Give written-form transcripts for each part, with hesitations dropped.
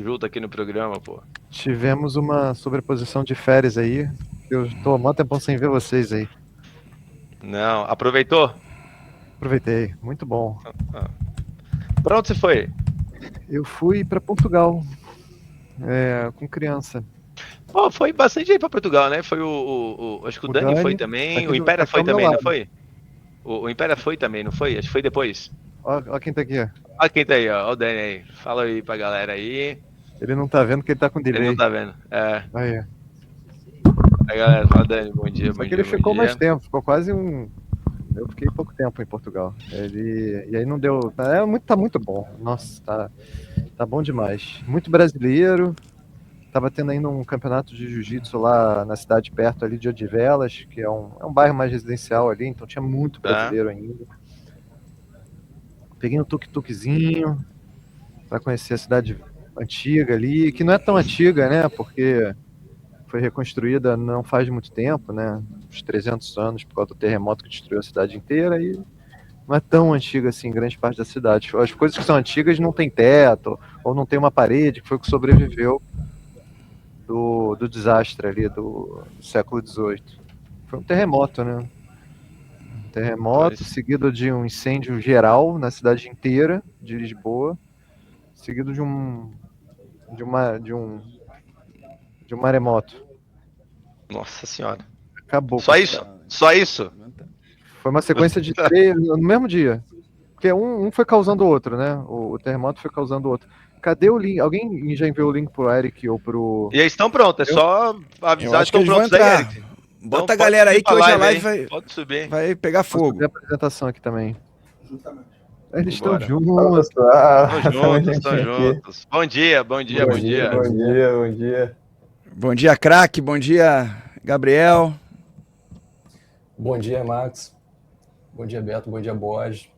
junto aqui no programa, pô. Tivemos uma sobreposição de férias aí. Eu tô há mó tempão sem ver vocês aí. Não, aproveitou? Aproveitei, muito bom. Pra onde você foi? Eu fui para Portugal, com criança. Pô, foi bastante gente pra Portugal, né? Foi acho que o O Dani foi Dani tá também, aqui, o tá Império aqui foi ao meu também, não lado. foi? O Império foi também, não foi? Acho que foi depois. Ó quem tá aqui. Olha quem tá aí, ó. Ó o Dani aí. Fala aí pra galera aí. Ele não tá vendo que ele tá com Ele não delay. tá vendo. É. Aí. Aí, galera, fala Dani, bom dia, Só bom que ele dia, bom ficou mais dia. tempo, ficou quase um. Eu fiquei pouco tempo em Portugal. E aí não deu. Tá muito bom. Nossa, tá bom demais. Muito brasileiro. Tava tendo ainda um campeonato de jiu-jitsu lá na cidade perto ali de Odivelas, que é um bairro mais residencial ali, então tinha muito Tá. brasileiro ainda. Peguei um tuk-tukzinho para conhecer a cidade antiga ali, que não é tão antiga, né? Porque foi reconstruída não faz muito tempo, né? Uns 300 anos por causa do terremoto que destruiu a cidade inteira e não é tão antiga assim, grande parte da cidade. As coisas que são antigas não tem teto ou não tem uma parede, que foi o que sobreviveu do desastre ali do século XVIII. Foi um terremoto, né? Um terremoto Pois. seguido de um incêndio geral na cidade inteira de Lisboa, seguido de uma de um de um maremoto. Nossa senhora. Acabou com Só a isso? cidade. Só isso? Foi uma sequência de três no mesmo dia. Porque um foi causando o outro, né? O terremoto foi causando o outro. Cadê o link? Alguém já enviou o link pro Eric ou pro. E aí estão prontos, é Eu? só Eu avisar, acho que estão eles vão prontos aí, entrar. Eric. Então Bota a pode galera subir aí que pra hoje a live, live hein? Pode subir. vai pegar Vou subir fogo. a apresentação aqui também. Eles estão Vambora. juntos. Estão Tamo juntos, estão juntinho aqui. juntos. Bom dia, bom dia, bom dia. Bom dia, bom dia. Bom dia, craque. Bom dia, Gabriel. Bom dia, Max. Bom dia, Beto. Bom dia, Borges.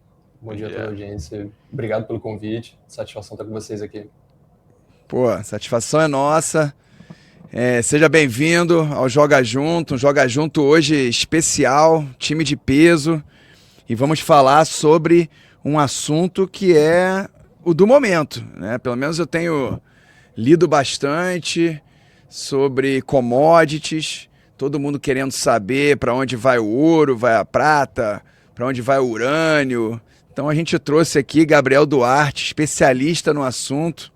Bom dia a toda a audiência. Obrigado pelo convite. Satisfação estar com vocês aqui. Pô, satisfação é nossa. Seja bem-vindo ao Joga Junto. Um Joga Junto hoje especial, time de peso. E vamos falar sobre um assunto que é o do momento, né? Pelo menos eu tenho lido bastante sobre commodities, todo mundo querendo saber para onde vai o ouro, vai a prata, para onde vai o urânio. Então a gente trouxe aqui Gabriel Duarte, especialista no assunto,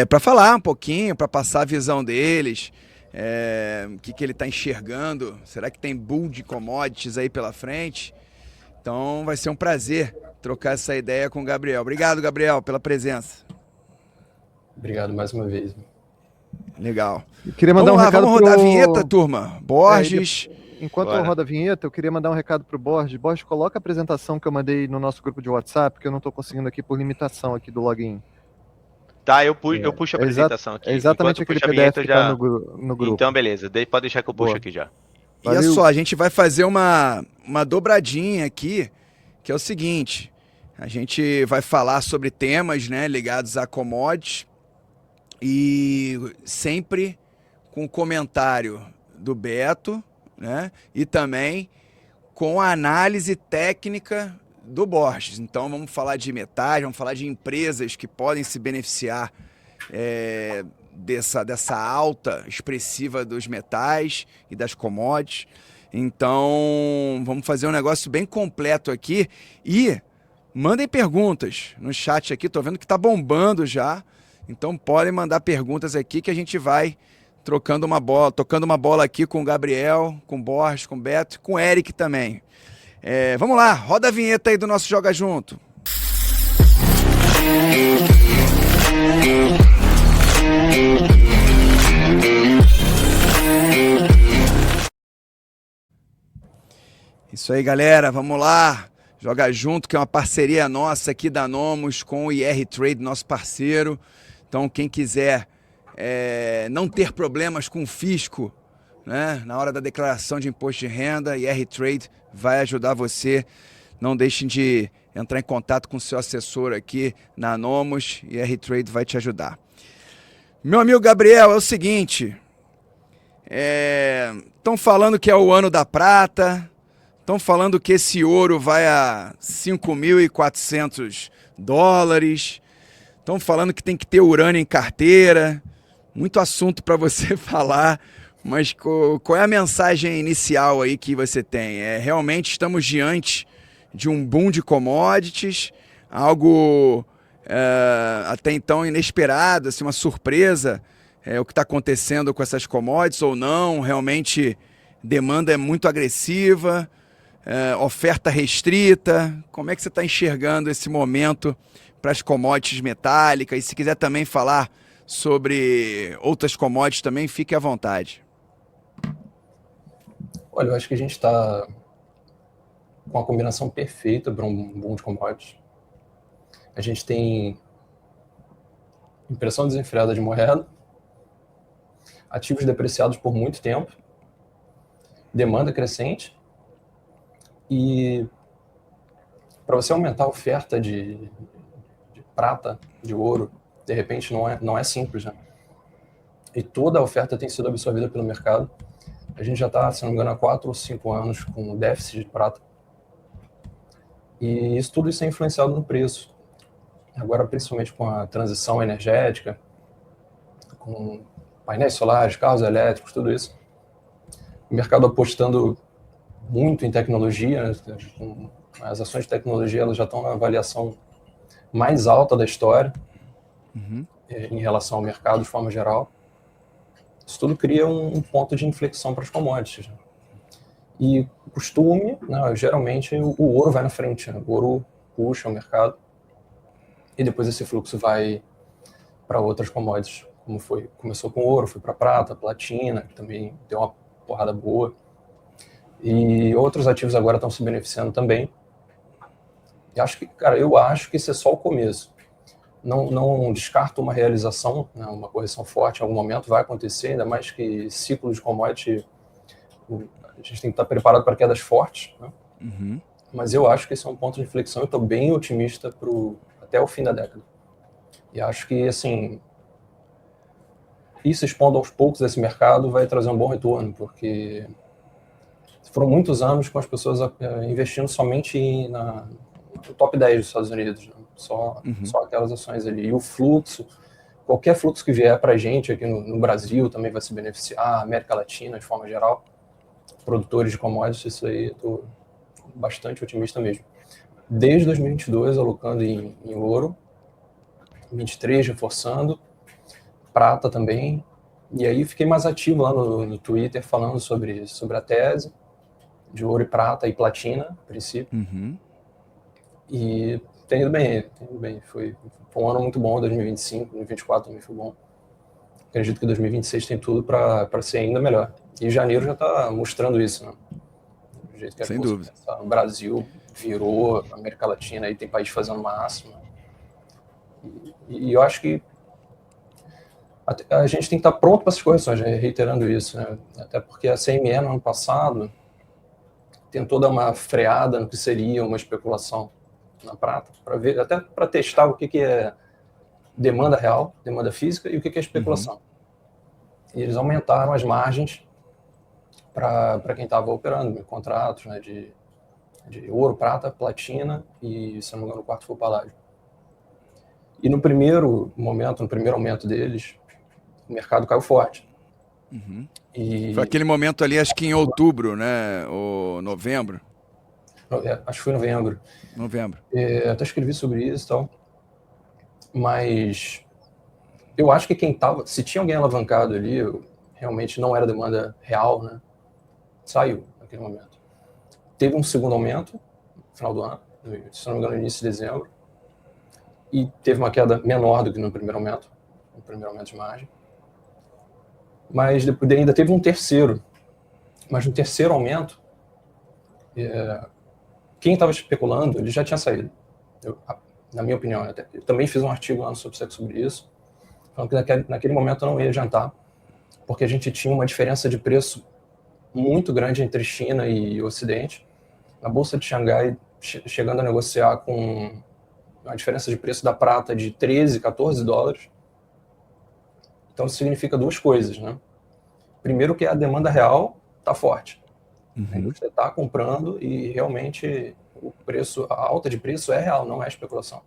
para falar um pouquinho, para passar a visão deles, o que ele está enxergando. Será que tem bull de commodities aí pela frente? Então vai ser um prazer trocar essa ideia com o Gabriel. Obrigado, Gabriel, pela presença. Obrigado mais uma vez. Legal. Eu queria mandar Vamos um lá, recado vamos rodar a vinheta, turma. Borges. Enquanto Bora. eu rodo a vinheta, eu queria mandar um recado pro Borges. Borges, coloca a apresentação que eu mandei no nosso grupo de WhatsApp, que eu não estou conseguindo aqui por limitação aqui do login. Tá, eu puxo a apresentação aqui. É exatamente Enquanto aquele puxa a PDF vinheta, que está já. no grupo. Então, beleza. Pode deixar que eu puxo Boa. aqui já. E olha Valeu. só, a gente vai fazer uma dobradinha aqui, que é o seguinte. A gente vai falar sobre temas, né, ligados a commodities e sempre com o comentário do Beto, né, e também com a análise técnica do Borges. Então vamos falar de metais, vamos falar de empresas que podem se beneficiar dessa alta expressiva dos metais e das commodities. Então vamos fazer um negócio bem completo aqui e mandem perguntas no chat aqui, tô vendo que tá bombando já. Então podem mandar perguntas aqui que a gente vai tocando uma bola aqui com o Gabriel, com o Borges, com o Beto e com o Eric também. Vamos lá, roda a vinheta aí do nosso Joga Junto. Isso aí, galera, vamos lá. Joga Junto, que é uma parceria nossa aqui da Nomos com o IR Trade, nosso parceiro. Então, quem quiser não ter problemas com o fisco, né, na hora da declaração de imposto de renda, IR Trade vai ajudar você. Não deixem de entrar em contato com o seu assessor aqui na Nomos, IR Trade vai te ajudar. Meu amigo Gabriel, é o seguinte, estão falando que é o ano da prata, estão falando que esse ouro vai a $5.400, Estão falando que tem que ter urânio em carteira, muito assunto para você falar, mas qual é a mensagem inicial aí que você tem? Realmente estamos diante de um boom de commodities, algo até então inesperado, assim, uma surpresa, o que está acontecendo com essas commodities ou não? Realmente demanda é muito agressiva, oferta restrita. Como é que você está enxergando esse momento para as commodities metálicas? E se quiser também falar sobre outras commodities também, fique à vontade. Olha, eu acho que a gente está com a combinação perfeita para um boom de commodities. A gente tem impressão desenfreada de moeda, ativos depreciados por muito tempo, demanda crescente, e para você aumentar a oferta de prata, de ouro, de repente não é simples, né? E toda a oferta tem sido absorvida pelo mercado. A gente já está, se não me engano, há 4 ou 5 anos com déficit de prata. E tudo isso é influenciado no preço. Agora, principalmente com a transição energética, com painéis solares, carros elétricos, tudo isso. O mercado apostando muito em tecnologia, né? As ações de tecnologia elas já estão na avaliação mais alta da história, em relação ao mercado de forma geral. Isso tudo cria um ponto de inflexão para as commodities, né? E o costume, né, geralmente o ouro vai na frente, né? O ouro puxa o mercado e depois esse fluxo vai para outras commodities, como começou com ouro, foi para prata, platina, que também deu uma porrada boa. E outros ativos agora estão se beneficiando também. E eu acho que isso é só o começo. Não descarto uma realização, né, uma correção forte em algum momento vai acontecer, ainda mais que ciclo de commodity, a gente tem que estar preparado para quedas fortes, né? Mas eu acho que esse é um ponto de inflexão. Eu estou bem otimista até o fim da década. E acho que, assim, ir se expondo aos poucos esse mercado vai trazer um bom retorno, porque foram muitos anos com as pessoas investindo somente no top 10 dos Estados Unidos, né? Só aquelas ações ali. E o fluxo, qualquer fluxo que vier para a gente aqui no Brasil também vai se beneficiar, América Latina de forma geral, produtores de commodities, isso aí eu estou bastante otimista mesmo. Desde 2022 alocando em ouro, 23 reforçando, prata também, e aí fiquei mais ativo lá no Twitter falando sobre a tese de ouro e prata e platina, a princípio. E tem ido bem. Foi um ano muito bom, 2025, 2024 também foi bom. Acredito que 2026 tem tudo para ser ainda melhor. E janeiro já está mostrando isso, né? Do jeito que sem dúvida. O Brasil virou, a América Latina, aí tem país fazendo máximo. E eu acho que a gente tem que estar pronto para essas correções, reiterando isso, né? Até porque a CME no ano passado tentou dar uma freada no que seria uma especulação na prata, para ver, até para testar o que é demanda real, demanda física, e o que é especulação. E eles aumentaram as margens para quem estava operando em contratos, né, de ouro, prata, platina e, se não me engano, o quarto foi o paládio. E no primeiro aumento deles, o mercado caiu forte. Foi aquele momento ali, acho que em outubro, né, ou novembro? Acho que foi novembro. Até escrevi sobre isso e tal. Mas eu acho que se tinha alguém alavancado ali, realmente não era demanda real, né? Saiu naquele momento. Teve um segundo aumento no final do ano, se não me engano, no início de dezembro. E teve uma queda menor do que no primeiro aumento de margem. Mas depois ainda teve um terceiro. Mas no terceiro aumento, quem estava especulando, ele já tinha saído. Na minha opinião, eu também fiz um artigo lá no Substack sobre isso, falando que naquele momento não ia adiantar, porque a gente tinha uma diferença de preço muito grande entre China e Ocidente. Na Bolsa de Xangai, chegando a negociar com a diferença de preço da prata de 13, 14 dólares. Então isso significa duas coisas, né? Primeiro que a demanda real está forte. A indústria está comprando e realmente a alta de preço é real, não é especulação.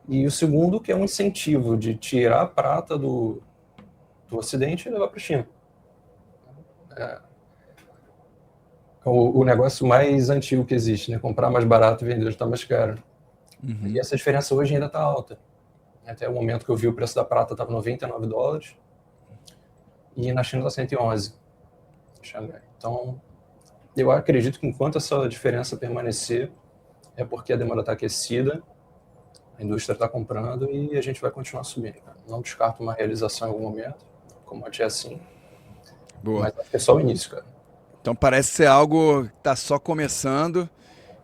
E o segundo, que é um incentivo de tirar a prata do Ocidente e levar para a China. O negócio mais antigo que existe, né? Comprar mais barato e vender está mais caro. E essa diferença hoje ainda está alta. Até o momento que eu vi, o preço da prata estava $99 e na China está 111. Então, eu acredito que enquanto essa diferença permanecer, é porque a demanda está aquecida, a indústria está comprando e a gente vai continuar subindo. Não descarto uma realização em algum momento, como é assim. Boa. Mas acho que é só o início, cara. Então parece ser algo que está só começando,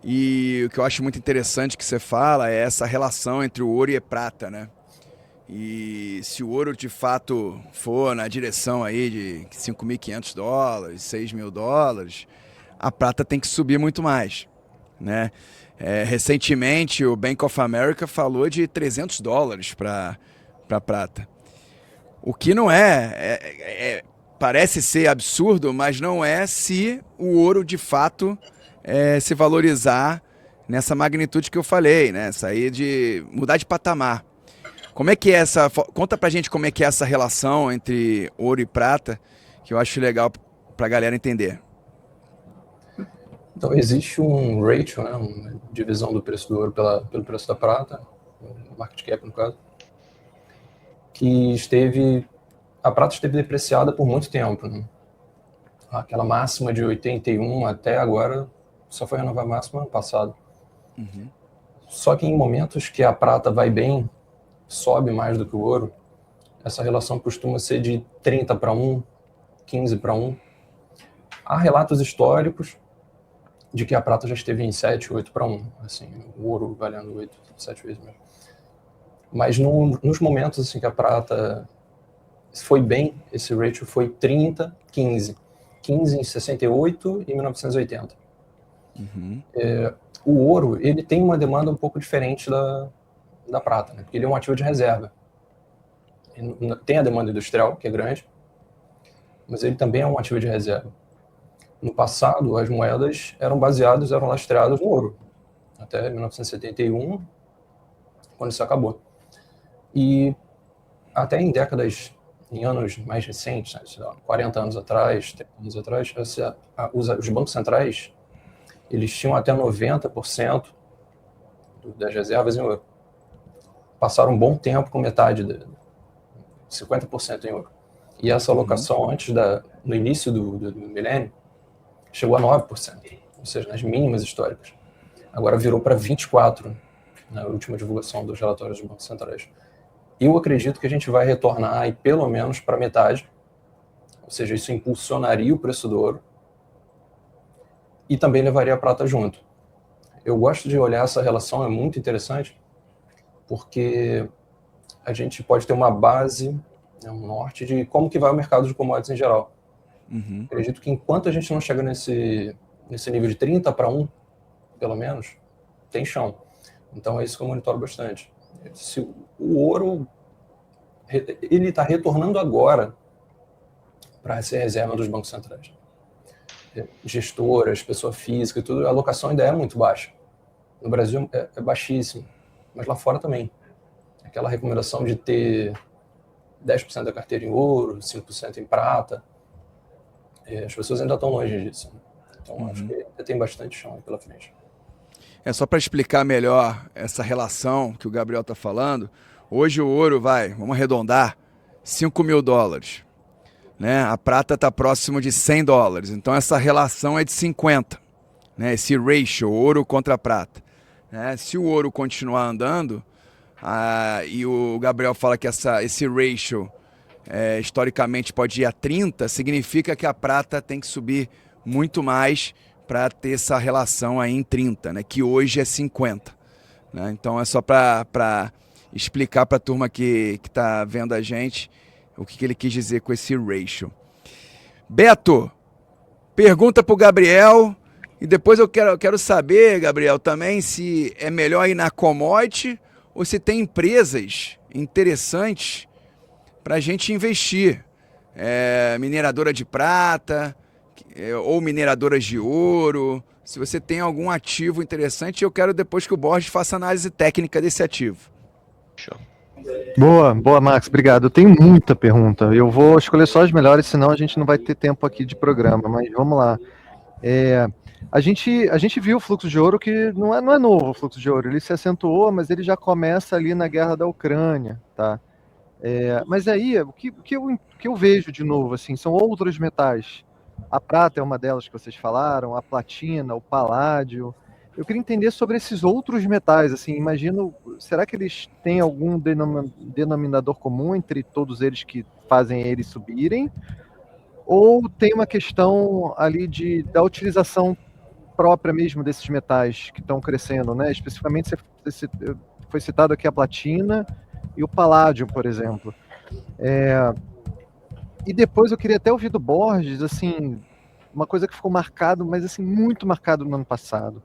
e o que eu acho muito interessante que você fala é essa relação entre o ouro e a prata, né? E se o ouro de fato for na direção aí de $5.500, $6.000, a prata tem que subir muito mais, né? Recentemente o Bank of America falou de $300 para prata. O que não parece ser absurdo, mas não é se o ouro de fato se valorizar nessa magnitude que eu falei, né? Sair de mudar de patamar. Como é que é conta pra gente como é que é essa relação entre ouro e prata, que eu acho legal pra galera entender. Então existe um ratio, né, uma divisão do preço do ouro pelo preço da prata, market cap no caso, que a prata esteve depreciada por muito tempo, né? Aquela máxima de 81 até agora só foi renovar a máxima ano passado. Só que em momentos que a prata vai bem, sobe mais do que o ouro, essa relação costuma ser de 30-1, 15-1. Há relatos históricos de que a prata já esteve em 7, 8-1, assim, o ouro valendo 8, 7 vezes mesmo. Mas nos momentos assim, que a prata foi bem, esse ratio foi 30-15. 15 em 68 e 1980. O ouro, ele tem uma demanda um pouco diferente da prata, né? Porque ele é um ativo de reserva. Ele tem a demanda industrial, que é grande, mas ele também é um ativo de reserva. No passado, as moedas eram lastreadas no ouro, até 1971, quando isso acabou. E até em anos mais recentes, né, 40 anos atrás, 30 anos atrás, os bancos centrais, eles tinham até 90% das reservas em ouro. Passaram um bom tempo com metade, 50% em ouro. E essa alocação no início do milênio, chegou a 9%, ou seja, nas mínimas históricas. Agora virou para 24% na última divulgação dos relatórios dos bancos centrais. Eu acredito que a gente vai retornar aí pelo menos para metade, ou seja, isso impulsionaria o preço do ouro e também levaria a prata junto. Eu gosto de olhar essa relação, é muito interessante, porque a gente pode ter uma base, um norte de como que vai o mercado de commodities em geral. Acredito que enquanto a gente não chega nesse nível de 30-1, pelo menos, tem chão. Então é isso que eu monitoro bastante. Se o ouro, ele está retornando agora para essa reserva dos bancos centrais. Gestoras, pessoa física, tudo, a alocação ainda é muito baixa. No Brasil é baixíssima, mas lá fora também. Aquela recomendação de ter 10% da carteira em ouro, 5% em prata, as pessoas ainda estão longe disso. Então acho que ainda tem bastante chão aí pela frente. Só para explicar melhor essa relação que o Gabriel está falando, hoje o ouro vamos arredondar, $5.000, né? A prata está próximo de $100, então essa relação é de 50, né? Esse ratio, ouro contra prata, né? Se o ouro continuar andando, e o Gabriel fala que esse ratio historicamente pode ir a 30, significa que a prata tem que subir muito mais para ter essa relação aí em 30, né? Que hoje é 50. Né? Então é só para explicar para a turma que está vendo a gente o que ele quis dizer com esse ratio. Beto, pergunta para o Gabriel, e depois eu quero saber, Gabriel, também se é melhor ir na commodity ou se tem empresas interessantes para a gente investir. Mineradora de prata ou mineradoras de ouro. Se você tem algum ativo interessante, eu quero depois que o Borges faça análise técnica desse ativo. Show. Boa, Max, obrigado. Eu tenho muita pergunta. Eu vou escolher só as melhores, senão a gente não vai ter tempo aqui de programa, mas vamos lá. A gente viu o fluxo de ouro que não é novo o fluxo de ouro, ele se acentuou, mas ele já começa ali na guerra da Ucrânia, tá? Mas aí, o que eu vejo de novo, assim, são outros metais. A prata é uma delas que vocês falaram, a platina, o paládio. Eu queria entender sobre esses outros metais, assim, imagino, será que eles têm algum denominador comum entre todos eles que fazem eles subirem? Ou tem uma questão ali da utilização própria mesmo desses metais que estão crescendo, né? Especificamente foi citado aqui a platina e o paládio, por exemplo. E depois eu queria até ouvir do Borges, assim, uma coisa que ficou marcado, mas assim, muito marcado no ano passado.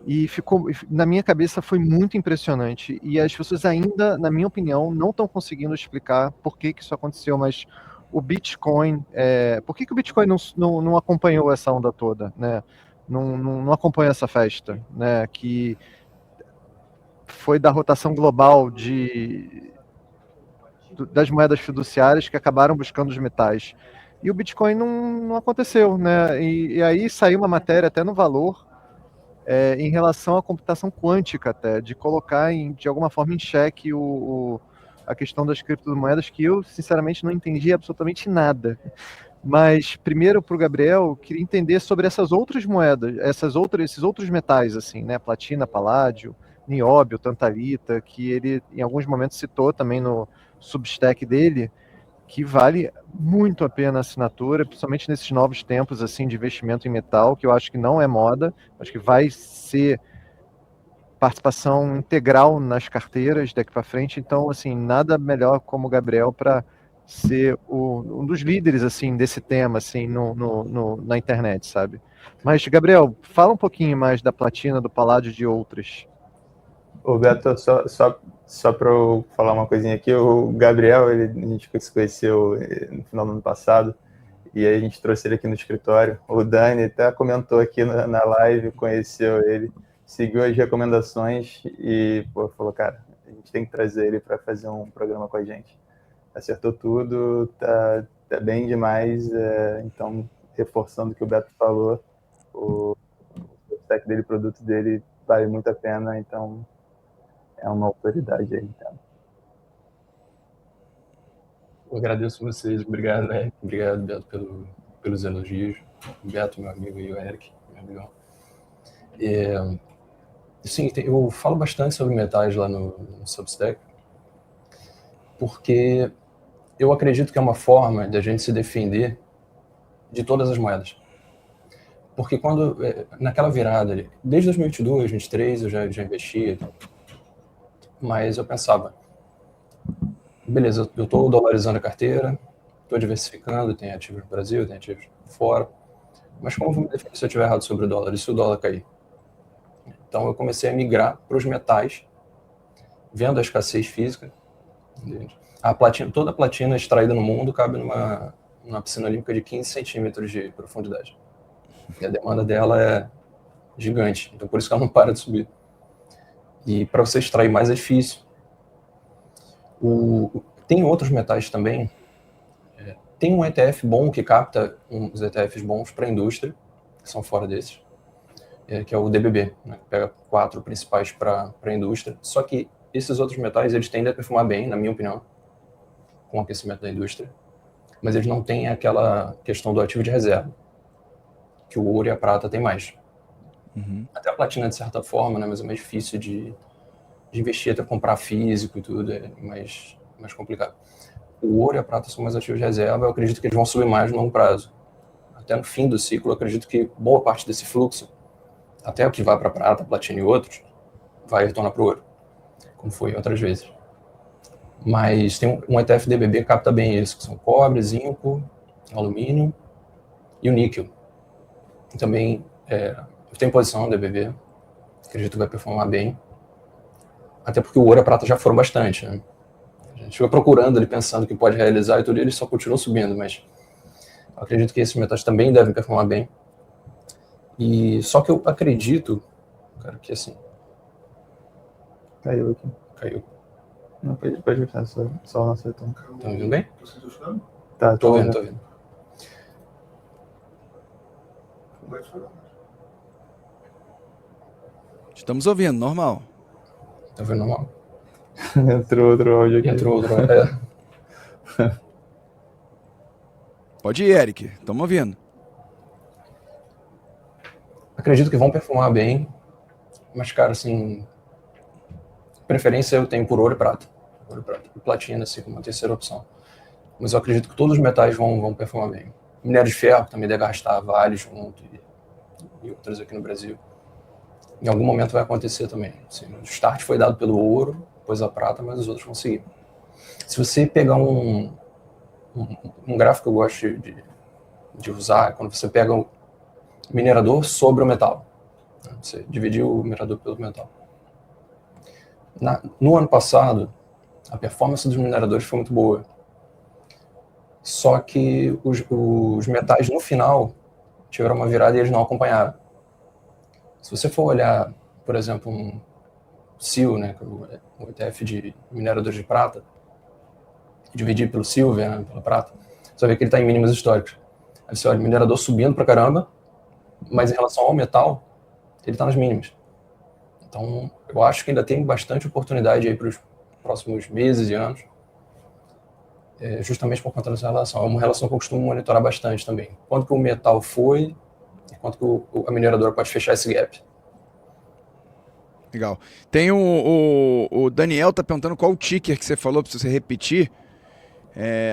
E ficou, na minha cabeça, foi muito impressionante. E as pessoas ainda, na minha opinião, não estão conseguindo explicar por que isso aconteceu, mas o Bitcoin, por que o Bitcoin não acompanhou essa onda toda, né? Não acompanhou essa festa, né? Que foi da rotação global das moedas fiduciárias que acabaram buscando os metais. E o Bitcoin não aconteceu, né? E aí saiu uma matéria até no Valor, em relação à computação quântica até, de colocar de alguma forma em xeque a questão das criptomoedas, que eu, sinceramente, não entendi absolutamente nada. Mas, primeiro, para o Gabriel, queria entender sobre essas outras moedas, esses outros metais, assim, né? Platina, paládio, nióbio, tantalita, que ele, em alguns momentos, citou também no Substack dele, que vale muito a pena a assinatura, principalmente nesses novos tempos assim de investimento em metal, que eu acho que não é moda, acho que vai ser participação integral nas carteiras daqui para frente. Então, assim, nada melhor como o Gabriel para ser um dos líderes assim desse tema assim na internet, sabe? Mas, Gabriel, fala um pouquinho mais da platina, do paládio e de outras. Ô, Beto, só para eu falar uma coisinha aqui, o Gabriel, a gente se conheceu no final do ano passado, e aí a gente trouxe ele aqui no escritório. O Dani até comentou aqui na live, conheceu ele, seguiu as recomendações e falou, cara, a gente tem que trazer ele para fazer um programa com a gente. Acertou tudo, tá bem demais, então, reforçando o que o Beto falou, o stack dele, o produto dele, vale muito a pena, então é uma autoridade aí, então. Eu agradeço vocês, obrigado, né? Obrigado, Beto, pelos elogios. O Beto, meu amigo, e o Eric, meu amigão. Sim, eu falo bastante sobre metais lá no Substack, porque eu acredito que é uma forma de a gente se defender de todas as moedas. Porque naquela virada ali, desde 2022, 2023, eu já investia, mas eu pensava, beleza, eu estou dolarizando a carteira, estou diversificando, tem ativos no Brasil, tem ativos fora, mas como vou me defender se eu estiver errado sobre o dólar e se o dólar cair? Então eu comecei a migrar para os metais, vendo a escassez física. Toda a platina extraída no mundo cabe numa piscina olímpica de 15 centímetros de profundidade. E a demanda dela é gigante, então por isso que ela não para de subir. E para você extrair mais é difícil. Tem outros metais também. Tem um ETF bom que capta uns ETFs bons para a indústria, que são fora desses, que é o DBB, né, que pega 4 principais para a indústria. Só que esses outros metais, eles tendem a performar bem, na minha opinião, com o aquecimento da indústria, mas eles não têm aquela questão do ativo de reserva, que o ouro e a prata têm mais. Uhum. Até a platina, de certa forma, né, mas é mais difícil de investir, até comprar físico e tudo, é mais complicado. O ouro e a prata são mais ativos de reserva, eu acredito que eles vão subir mais no longo prazo. Até no fim do ciclo, eu acredito que boa parte desse fluxo, até o que vai para a prata, platina e outros, vai retornar para o ouro, como foi outras vezes. Mas tem um ETF DBB que capta bem isso, que são cobre, zinco, alumínio e o níquel. E também, eu tenho posição no DBB, acredito que vai performar bem, até porque o ouro e a prata já foram bastante, né? A gente foi procurando ali, pensando que pode realizar e tudo, e eles só continuam subindo, mas eu acredito que esses metais também devem performar bem. E só que eu acredito, cara, que assim... Caiu aqui. Caiu. Não, pode continuar, só o nosso retorno. Tá me ouvindo bem? Tá, Tô ouvindo, tô ouvindo. Estamos ouvindo, normal. Tá ouvindo normal? Entrou outro áudio aqui. Entrou outro. É. Pode ir, Eric. Estamos ouvindo. Acredito que vão performar bem, mas, cara, assim, preferência eu tenho por ouro e prata. Ouro e prata. E platina, assim, como a terceira opção. Mas eu acredito que todos os metais vão performar bem. Minério de ferro também deve gastar, Vale junto e outras aqui no Brasil. Em algum momento vai acontecer também. Assim, o start foi dado pelo ouro, depois a prata, mas os outros vão seguir. Se você pegar um gráfico que eu gosto de usar, é quando você pega o minerador sobre o metal. Você dividir o minerador pelo metal. No ano passado, a performance dos mineradores foi muito boa. Só que os metais, no final, tiveram uma virada e eles não acompanharam. Se você for olhar, por exemplo, um SIL, né, o ETF de mineradores de prata, dividir pelo Silver, né, pela prata, você vai ver que ele está em mínimos históricos. Aí você olha o minerador subindo pra caramba, mas em relação ao metal, ele está nas mínimas. Então, eu acho que ainda tem bastante oportunidade aí para os próximos meses e anos, justamente por conta dessa relação. É uma relação que eu costumo monitorar bastante também. Quanto que o metal foi e quanto que a mineradora pode fechar esse gap. Legal. Tem o Daniel tá perguntando qual o ticker que você falou, para você repetir.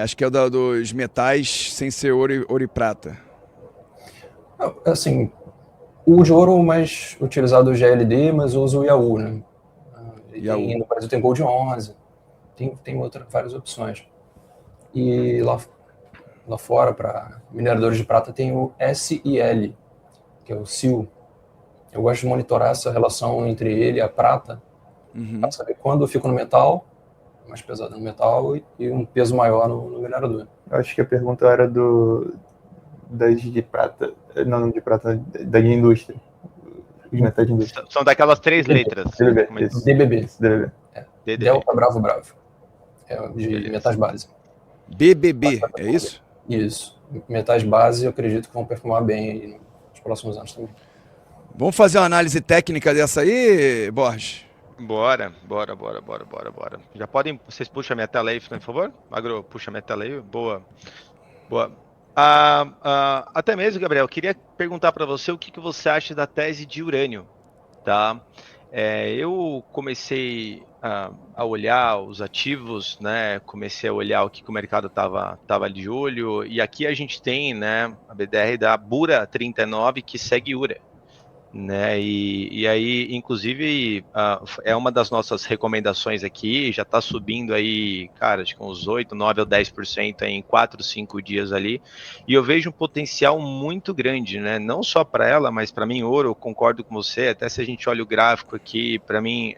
Acho que é o dos metais sem ser ouro e prata. Assim, o de ouro mais utilizado é o GLD, mas eu uso o Yahoo, né? Yahoo. No Brasil tem Gold 11, tem várias opções. E lá fora, para mineradores de prata, tem o SIL, que é o SIL. Eu gosto de monitorar essa relação entre ele e a prata, para saber quando eu fico no metal, mais pesado no metal, e um peso maior no minerador. Eu acho que a pergunta era das de prata, não de prata, da indústria. Os metais de indústria. São daquelas 3 letras. DBB, isso. DBB. DBB. DDB. Delta Bravo Bravo. De Beleza. metais base. BBB, é isso? Isso. Metais base, eu acredito que vão performar bem aí nos próximos anos também. Vamos fazer uma análise técnica dessa aí, Borges? Bora. Já podem, vocês puxam a minha tela aí, por favor? Magro, puxa a minha tela aí. Boa. Até mesmo, Gabriel, eu queria perguntar para você o que você acha da tese de urânio, tá? Eu comecei a olhar os ativos, né? Comecei a olhar o que o mercado estava de olho, e aqui a gente tem, né, a BDR da Bura 39 que segue Ura, né? E aí, inclusive, é uma das nossas recomendações aqui, já está subindo aí, cara, acho que uns 8, 9 ou 10% em 4, 5 dias ali, e eu vejo um potencial muito grande, né? Não só para ela, mas para mim, ouro, eu concordo com você, até se a gente olha o gráfico aqui, para mim,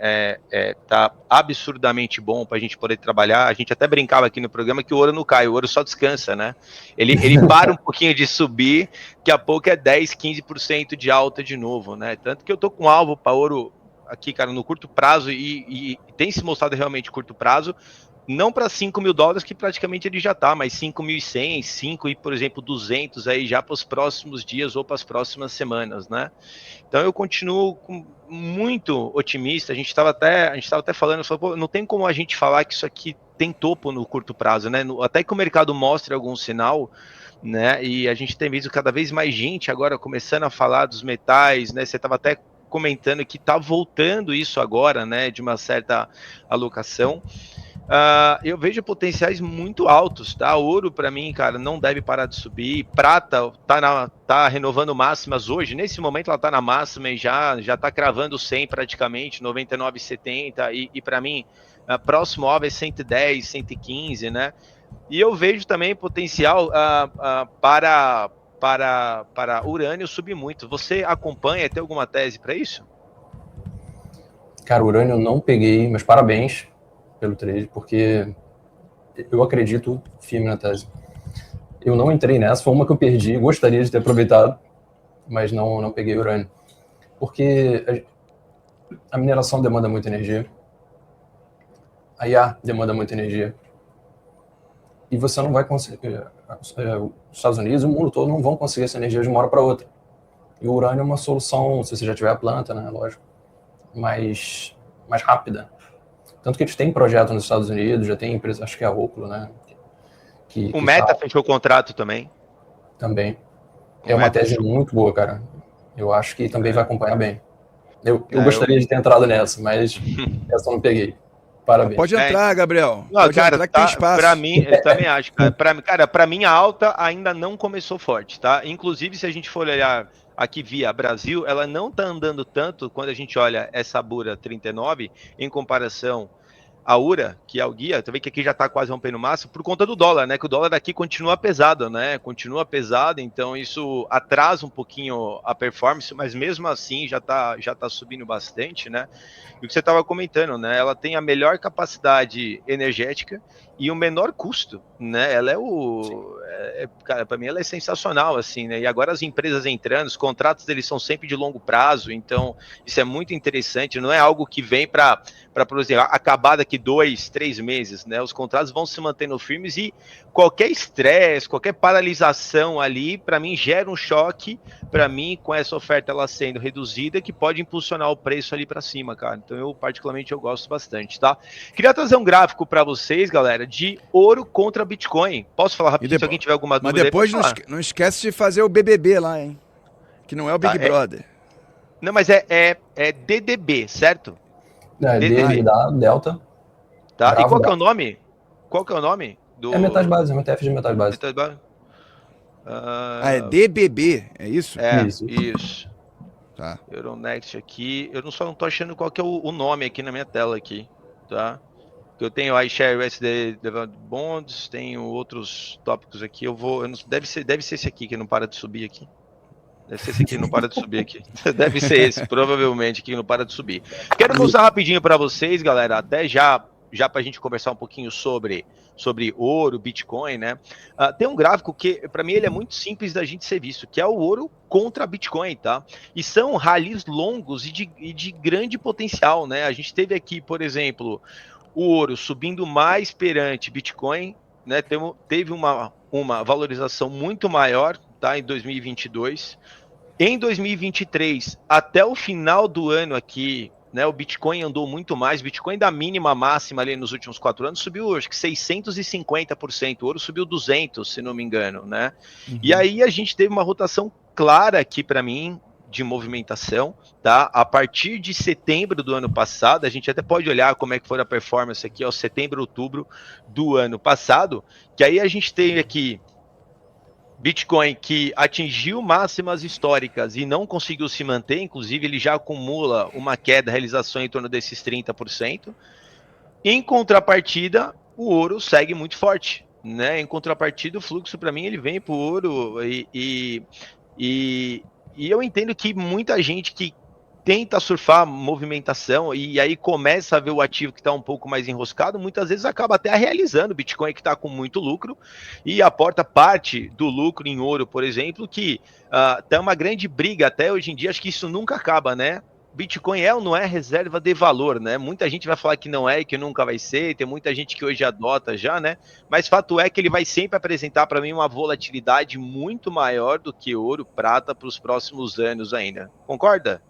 tá absurdamente bom para a gente poder trabalhar. A gente até brincava aqui no programa que o ouro não cai, o ouro só descansa, né? Ele para um pouquinho de subir, daqui a pouco é 10, 15% de alta de novo, né? Tanto que eu tô com alvo para ouro aqui, cara, no curto prazo, e tem se mostrado realmente curto prazo, não para $5.000, que praticamente ele já tá, mas 5.100, 5 e, por exemplo, 200 aí já para os próximos dias ou para as próximas semanas, né? Então eu continuo muito otimista. A gente estava até falando, pô, não tem como a gente falar que isso aqui tem topo no curto prazo, né? Até que o mercado mostre algum sinal, né? E a gente tem visto cada vez mais gente agora começando a falar dos metais, né? Você estava até comentando que está voltando isso agora, né? De uma certa alocação. Eu vejo potenciais muito altos, tá? Ouro, para mim, cara, não deve parar de subir. Prata tá renovando máximas hoje. Nesse momento ela tá na máxima e já tá cravando 100 praticamente, 99,70. E para mim, próximo alvo é 110, 115, né? E eu vejo também potencial para urânio subir muito. Você acompanha? Tem alguma tese para isso? Cara, urânio eu não peguei, mas parabéns pelo trade, porque eu acredito firme na tese. Eu não entrei nessa, foi uma que eu perdi, gostaria de ter aproveitado, mas não peguei urânio. Porque a mineração demanda muita energia. a IA demanda muita energia. E você não vai conseguir... Os Estados Unidos e o mundo todo não vão conseguir essa energia de uma hora para outra. E o urânio é uma solução, se você já tiver a planta, né, lógico, mais rápida. Tanto que eles têm projeto nos Estados Unidos, já tem empresa, acho que é a Oklo, né? O Meta fechou o contrato também. Também. É uma tese muito boa, cara. Eu acho que também vai acompanhar bem. Eu gostaria de ter entrado nessa, mas essa eu não peguei. Parabéns. Pode entrar, Gabriel. Não, pode cara, entrar que tem espaço. Pra mim, eu também acho, cara. Pra mim, a alta ainda não começou forte, tá? Inclusive, se a gente for olhar aqui via Brasil, ela não tá andando tanto quando a gente olha essa Bura 39 em comparação a URA, que é o guia, tu vê que aqui já tá quase rompendo máximo, por conta do dólar, né? Que o dólar daqui continua pesado, né? Continua pesado, então isso atrasa um pouquinho a performance, mas mesmo assim já tá subindo bastante, né? E o que você estava comentando, né? Ela tem a melhor capacidade energética e o menor custo, né? Ela cara, para mim ela é sensacional, assim, né? E agora as empresas entrando, os contratos deles são sempre de longo prazo, então isso é muito interessante, não é algo que vem para produzir, acabar daqui 2, 3 meses, né? Os contratos vão se mantendo firmes e qualquer estresse, qualquer paralisação ali, para mim gera um choque, para mim com essa oferta ela sendo reduzida, que pode impulsionar o preço ali para cima, cara. Então eu particularmente eu gosto bastante, tá? Queria trazer um gráfico para vocês, galera, de ouro contra Bitcoin. Posso falar rapidinho se alguém tiver alguma dúvida? Mas depois não esquece de fazer o BBB lá, hein? Que não é o Big Brother. Não, mas é DDB, certo? DDB, Delta. Tá? E qual que é o nome? Qual que é o nome? É metade base, é um ETF de metade base. É DBB, é isso? Isso. Tá. Euronext aqui. Eu não tô achando qual que é o nome aqui na minha tela aqui, tá? Eu tenho iShare USD Bonds, tenho outros tópicos aqui. Deve ser esse aqui que não para de subir aqui. Deve ser esse aqui que não para de subir aqui. Deve ser esse, provavelmente, que não para de subir. Quero mostrar rapidinho para vocês, galera, até já para a gente conversar um pouquinho sobre ouro, Bitcoin, né? Tem um gráfico que, para mim, ele é muito simples da gente ser visto, que é o ouro contra Bitcoin, tá? E são rallies longos e de grande potencial, né? A gente teve aqui, por exemplo, o ouro subindo mais perante Bitcoin, né? Teve uma valorização muito maior, tá? Em 2022. Em 2023, até o final do ano aqui, né, o Bitcoin andou muito mais. Bitcoin da mínima máxima ali nos últimos 4 anos subiu, acho que 650%. O ouro subiu 200%, se não me engano, né? Uhum. E aí a gente teve uma rotação clara aqui para mim de movimentação, tá? A partir de setembro do ano passado, a gente até pode olhar como é que foi a performance aqui, ó, setembro, outubro do ano passado, que aí a gente teve aqui Bitcoin que atingiu máximas históricas e não conseguiu se manter, inclusive ele já acumula uma queda, realização em torno desses 30%. Em contrapartida, o ouro segue muito forte, né? Em contrapartida, o fluxo para mim ele vem para o ouro e eu entendo que muita gente que tenta surfar movimentação e aí começa a ver o ativo que está um pouco mais enroscado, muitas vezes acaba até realizando o Bitcoin que está com muito lucro e aporta parte do lucro em ouro, por exemplo, que tá uma grande briga até hoje em dia, acho que isso nunca acaba, né? Bitcoin é ou não é reserva de valor, né? Muita gente vai falar que não é e que nunca vai ser, tem muita gente que hoje adota já, né? Mas fato é que ele vai sempre apresentar para mim uma volatilidade muito maior do que ouro, prata para os próximos anos ainda. Concorda?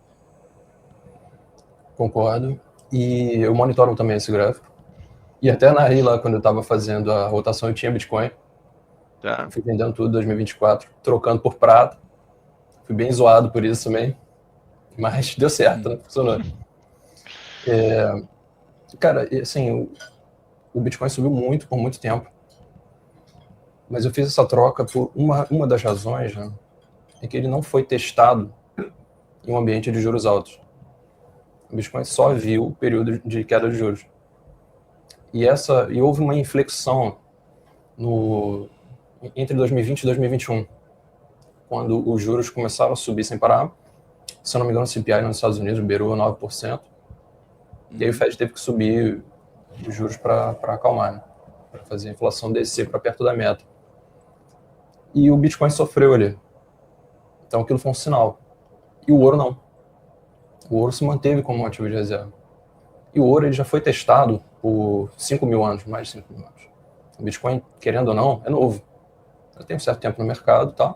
Concordo. E eu monitoro também esse gráfico. E até na RI lá, quando eu estava fazendo a rotação, eu tinha Bitcoin. Tá. Fui vendendo tudo em 2024, trocando por prata. Fui bem zoado por isso também. Mas deu certo, né? Funcionou. Cara, assim, o Bitcoin subiu muito por muito tempo. Mas eu fiz essa troca por uma das razões, né? É que ele não foi testado em um ambiente de juros altos. O Bitcoin só viu o período de queda de juros. E houve uma inflexão entre 2020 e 2021, quando os juros começaram a subir sem parar. Se eu não me engano, o CPI nos Estados Unidos beirou 9%. E aí o Fed teve que subir os juros para acalmar, né? Para fazer a inflação descer para perto da meta. E o Bitcoin sofreu ali. Então aquilo foi um sinal. E o ouro não. O ouro se manteve como um ativo de reserva. E o ouro ele já foi testado por 5 mil anos, mais de 5 mil anos. O Bitcoin, querendo ou não, é novo. Já tem um certo tempo no mercado, tá?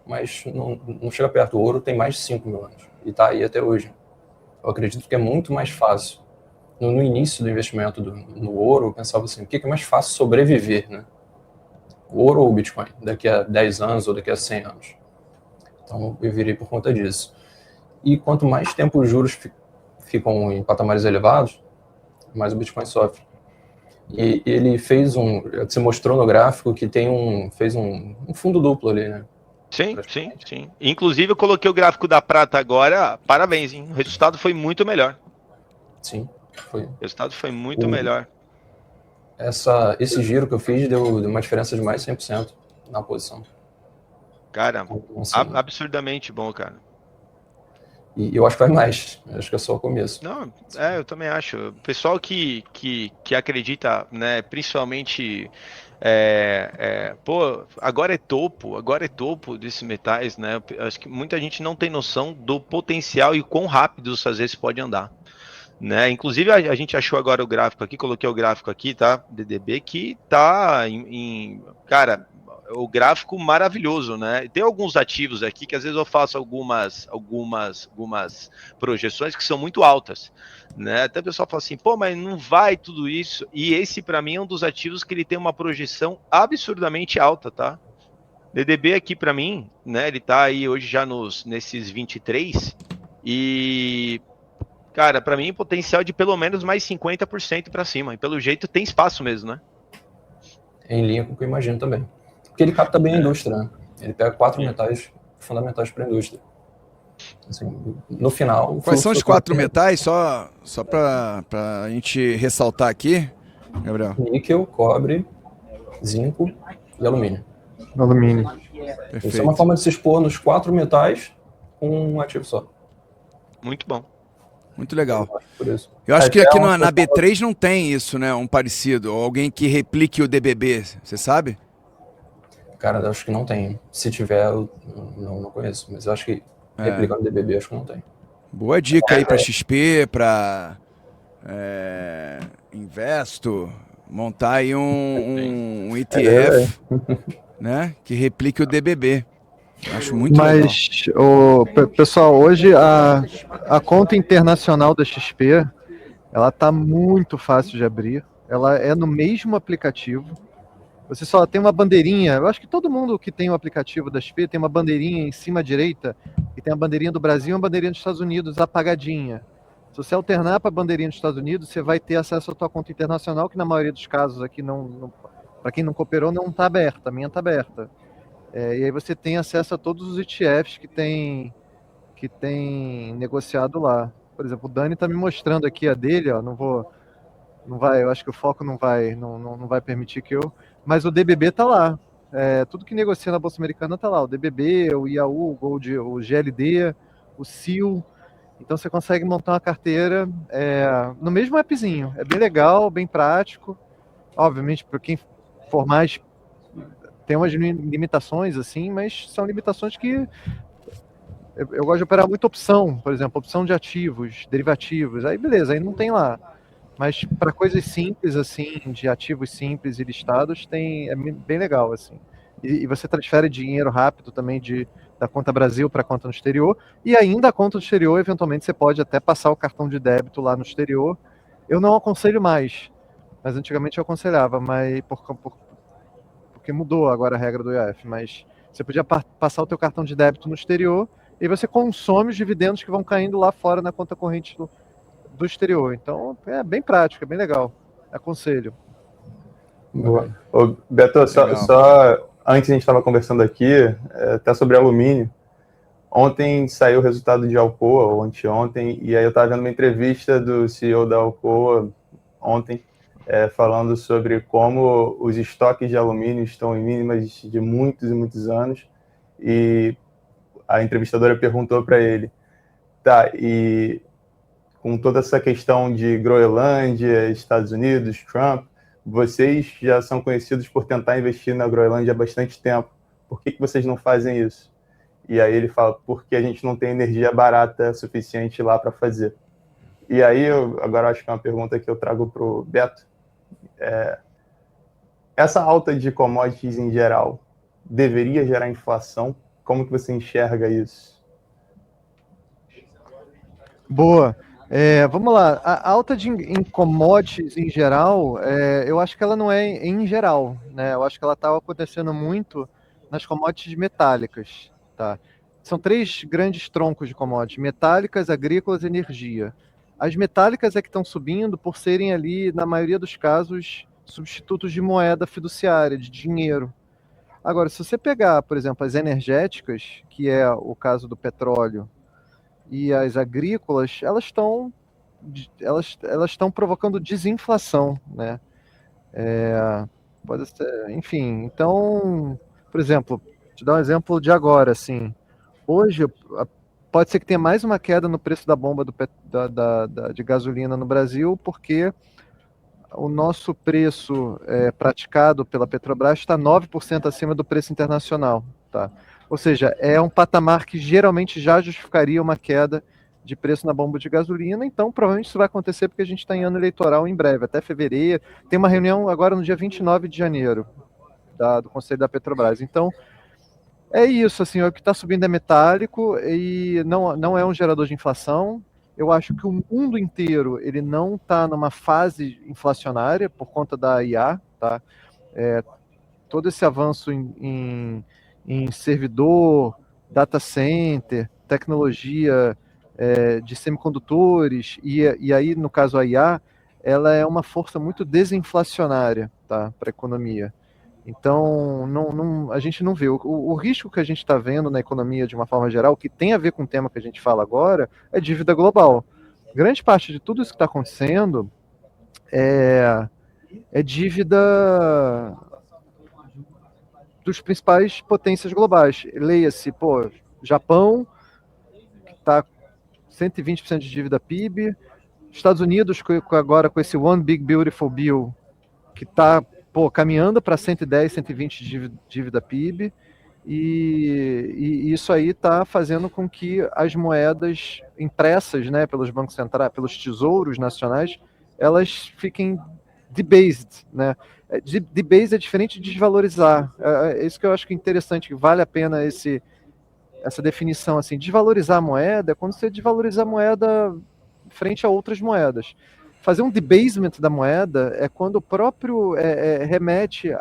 Mas não chega perto. O ouro tem mais de 5 mil anos e está aí até hoje. Eu acredito que é muito mais fácil. No início do investimento no ouro, eu pensava assim, o que é mais fácil sobreviver, né? O ouro ou o Bitcoin, daqui a 10 anos ou daqui a 100 anos. Então eu virei por conta disso. E quanto mais tempo os juros ficam em patamares elevados, mais o Bitcoin sofre. E ele fez você mostrou no gráfico que fez um fundo duplo ali, né? Sim. Inclusive, eu coloquei o gráfico da prata agora. Parabéns, hein? O resultado foi muito melhor. Sim, foi. O resultado foi muito melhor. Esse giro que eu fiz deu uma diferença de mais de 100% na posição. Cara, Assim, absurdamente bom, cara. E eu acho que vai mais. Eu acho que é só o começo. Não, eu também acho. O pessoal que acredita, né, principalmente, pô, agora é topo desses metais, né? Acho que muita gente não tem noção do potencial e quão rápido às vezes pode andar, né? Inclusive a gente achou agora o gráfico aqui, coloquei o gráfico aqui, tá? DDB que tá cara, o gráfico maravilhoso, né? Tem alguns ativos aqui que às vezes eu faço algumas projeções que são muito altas, né? Até o pessoal fala assim, pô, mas não vai tudo isso. E esse para mim é um dos ativos que ele tem uma projeção absurdamente alta, tá? DDB aqui para mim, né? Ele tá aí hoje já nesses 23 e cara, para mim potencial de pelo menos mais 50% para cima. E pelo jeito tem espaço mesmo, né? Em linha com o que eu imagino também. Porque ele capta bem a indústria, né? Ele pega 4 metais fundamentais para a indústria. Assim, no final... Quais são os 4 metais? Só para a gente ressaltar aqui, Gabriel. Níquel, cobre, zinco e alumínio. Alumínio. Perfeito. Isso é uma forma de se expor nos 4 metais com um ativo só. Muito bom. Muito legal. Por isso. Eu acho que aqui na B3 não tem isso, né? Um parecido. Ou alguém que replique o DBB, você sabe? Cara, eu acho que não tem. Se tiver, eu não conheço. Mas eu acho que replicando DBB, acho que não tem. Boa dica aí para XP, para Investo, montar aí um ETF, né? Que replique o DBB. Acho muito legal. Mas, pessoal, hoje a conta internacional da XP, ela tá muito fácil de abrir. Ela é no mesmo aplicativo. Você só tem uma bandeirinha. Eu acho que todo mundo que tem o aplicativo da XP tem uma bandeirinha em cima à direita, que tem a bandeirinha do Brasil e a bandeirinha dos Estados Unidos apagadinha. Se você alternar para a bandeirinha dos Estados Unidos, você vai ter acesso à tua conta internacional, que na maioria dos casos aqui para quem não cooperou, não está aberta. A minha está aberta. E aí você tem acesso a todos os ETFs que tem negociado lá. Por exemplo, o Dani está me mostrando aqui a dele, ó, não vai, eu acho que o foco não vai permitir que eu, mas o DBB está lá. Tudo que negocia na Bolsa Americana está lá, o DBB, o IAU, o Gold, o GLD, o SIL. Então você consegue montar uma carteira no mesmo appzinho. É bem legal, bem prático. Obviamente, para quem for mais, tem umas limitações, assim, mas são limitações que eu gosto de operar muita opção, por exemplo, opção de ativos, derivativos, aí beleza, aí não tem lá. Mas para coisas simples, assim, de ativos simples e listados, é bem legal, assim. E você transfere dinheiro rápido também da conta Brasil para a conta no exterior, e ainda a conta no exterior, eventualmente, você pode até passar o cartão de débito lá no exterior. Eu não aconselho mais, mas antigamente eu aconselhava, mas porque mudou agora a regra do IOF, mas você podia passar o teu cartão de débito no exterior e você consome os dividendos que vão caindo lá fora na conta corrente do exterior. Então, é bem prático, é bem legal. Aconselho. Boa. Ô, Beto, só antes a gente estava conversando aqui, até sobre alumínio. Ontem saiu o resultado de Alcoa, ou anteontem, e aí eu estava vendo uma entrevista do CEO da Alcoa ontem, falando sobre como os estoques de alumínio estão em mínimas de muitos e muitos anos, e a entrevistadora perguntou para ele, tá, e com toda essa questão de Groenlândia, Estados Unidos, Trump, vocês já são conhecidos por tentar investir na Groenlândia há bastante tempo, por que vocês não fazem isso? E aí ele fala, porque a gente não tem energia barata suficiente lá para fazer. E aí, agora acho que é uma pergunta que eu trago para o Beto. Essa alta de commodities em geral deveria gerar inflação? Como que você enxerga isso? Boa. Vamos lá. A alta em commodities em geral, eu acho que ela não é em geral, né? Eu acho que ela está acontecendo muito nas commodities metálicas, tá? São 3 grandes troncos de commodities: metálicas, agrícolas e energia. As metálicas é que estão subindo por serem ali, na maioria dos casos, substitutos de moeda fiduciária, de dinheiro. Agora, se você pegar, por exemplo, as energéticas, que é o caso do petróleo, e as agrícolas, elas estão provocando desinflação, né? Pode ser, enfim. Então, por exemplo, te dar um exemplo de agora, assim. Hoje pode ser que tenha mais uma queda no preço da bomba de gasolina no Brasil, porque o nosso preço praticado pela Petrobras está 9% acima do preço internacional, tá? Ou seja, é um patamar que geralmente já justificaria uma queda de preço na bomba de gasolina, então provavelmente isso vai acontecer porque a gente está em ano eleitoral em breve, até fevereiro. Tem uma reunião agora no dia 29 de janeiro do Conselho da Petrobras. Então, é isso, assim, o que está subindo é metálico e não é um gerador de inflação. Eu acho que o mundo inteiro ele não está numa fase inflacionária por conta da IA, tá? Todo esse avanço em servidor, data center, tecnologia de semicondutores e aí, no caso, a IA, ela é uma força muito desinflacionária, tá, para a economia. Então, a gente não vê. O risco que a gente está vendo na economia de uma forma geral, que tem a ver com o tema que a gente fala agora, é dívida global. Grande parte de tudo isso que está acontecendo é dívida dos principais potências globais. Leia-se, Japão, que está 120% de dívida PIB, Estados Unidos, agora com esse One Big Beautiful Bill, que está caminhando para 110, 120 de dívida PIB, e isso aí está fazendo com que as moedas impressas, né, pelos bancos centrais, pelos tesouros nacionais, elas fiquem debased, né? Debased é diferente de desvalorizar. É isso que eu acho que é interessante, que vale a pena essa definição, assim. Desvalorizar a moeda é quando você desvaloriza a moeda frente a outras moedas. Fazer um debasement da moeda é quando o próprio remete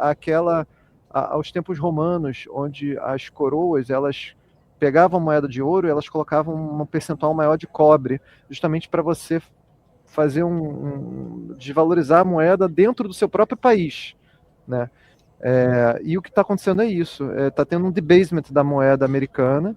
aos tempos romanos, onde as coroas, elas pegavam a moeda de ouro e elas colocavam um percentual maior de cobre, justamente para você fazer desvalorizar a moeda dentro do seu próprio país, né? E o que está acontecendo é isso. Está tendo um debasement da moeda americana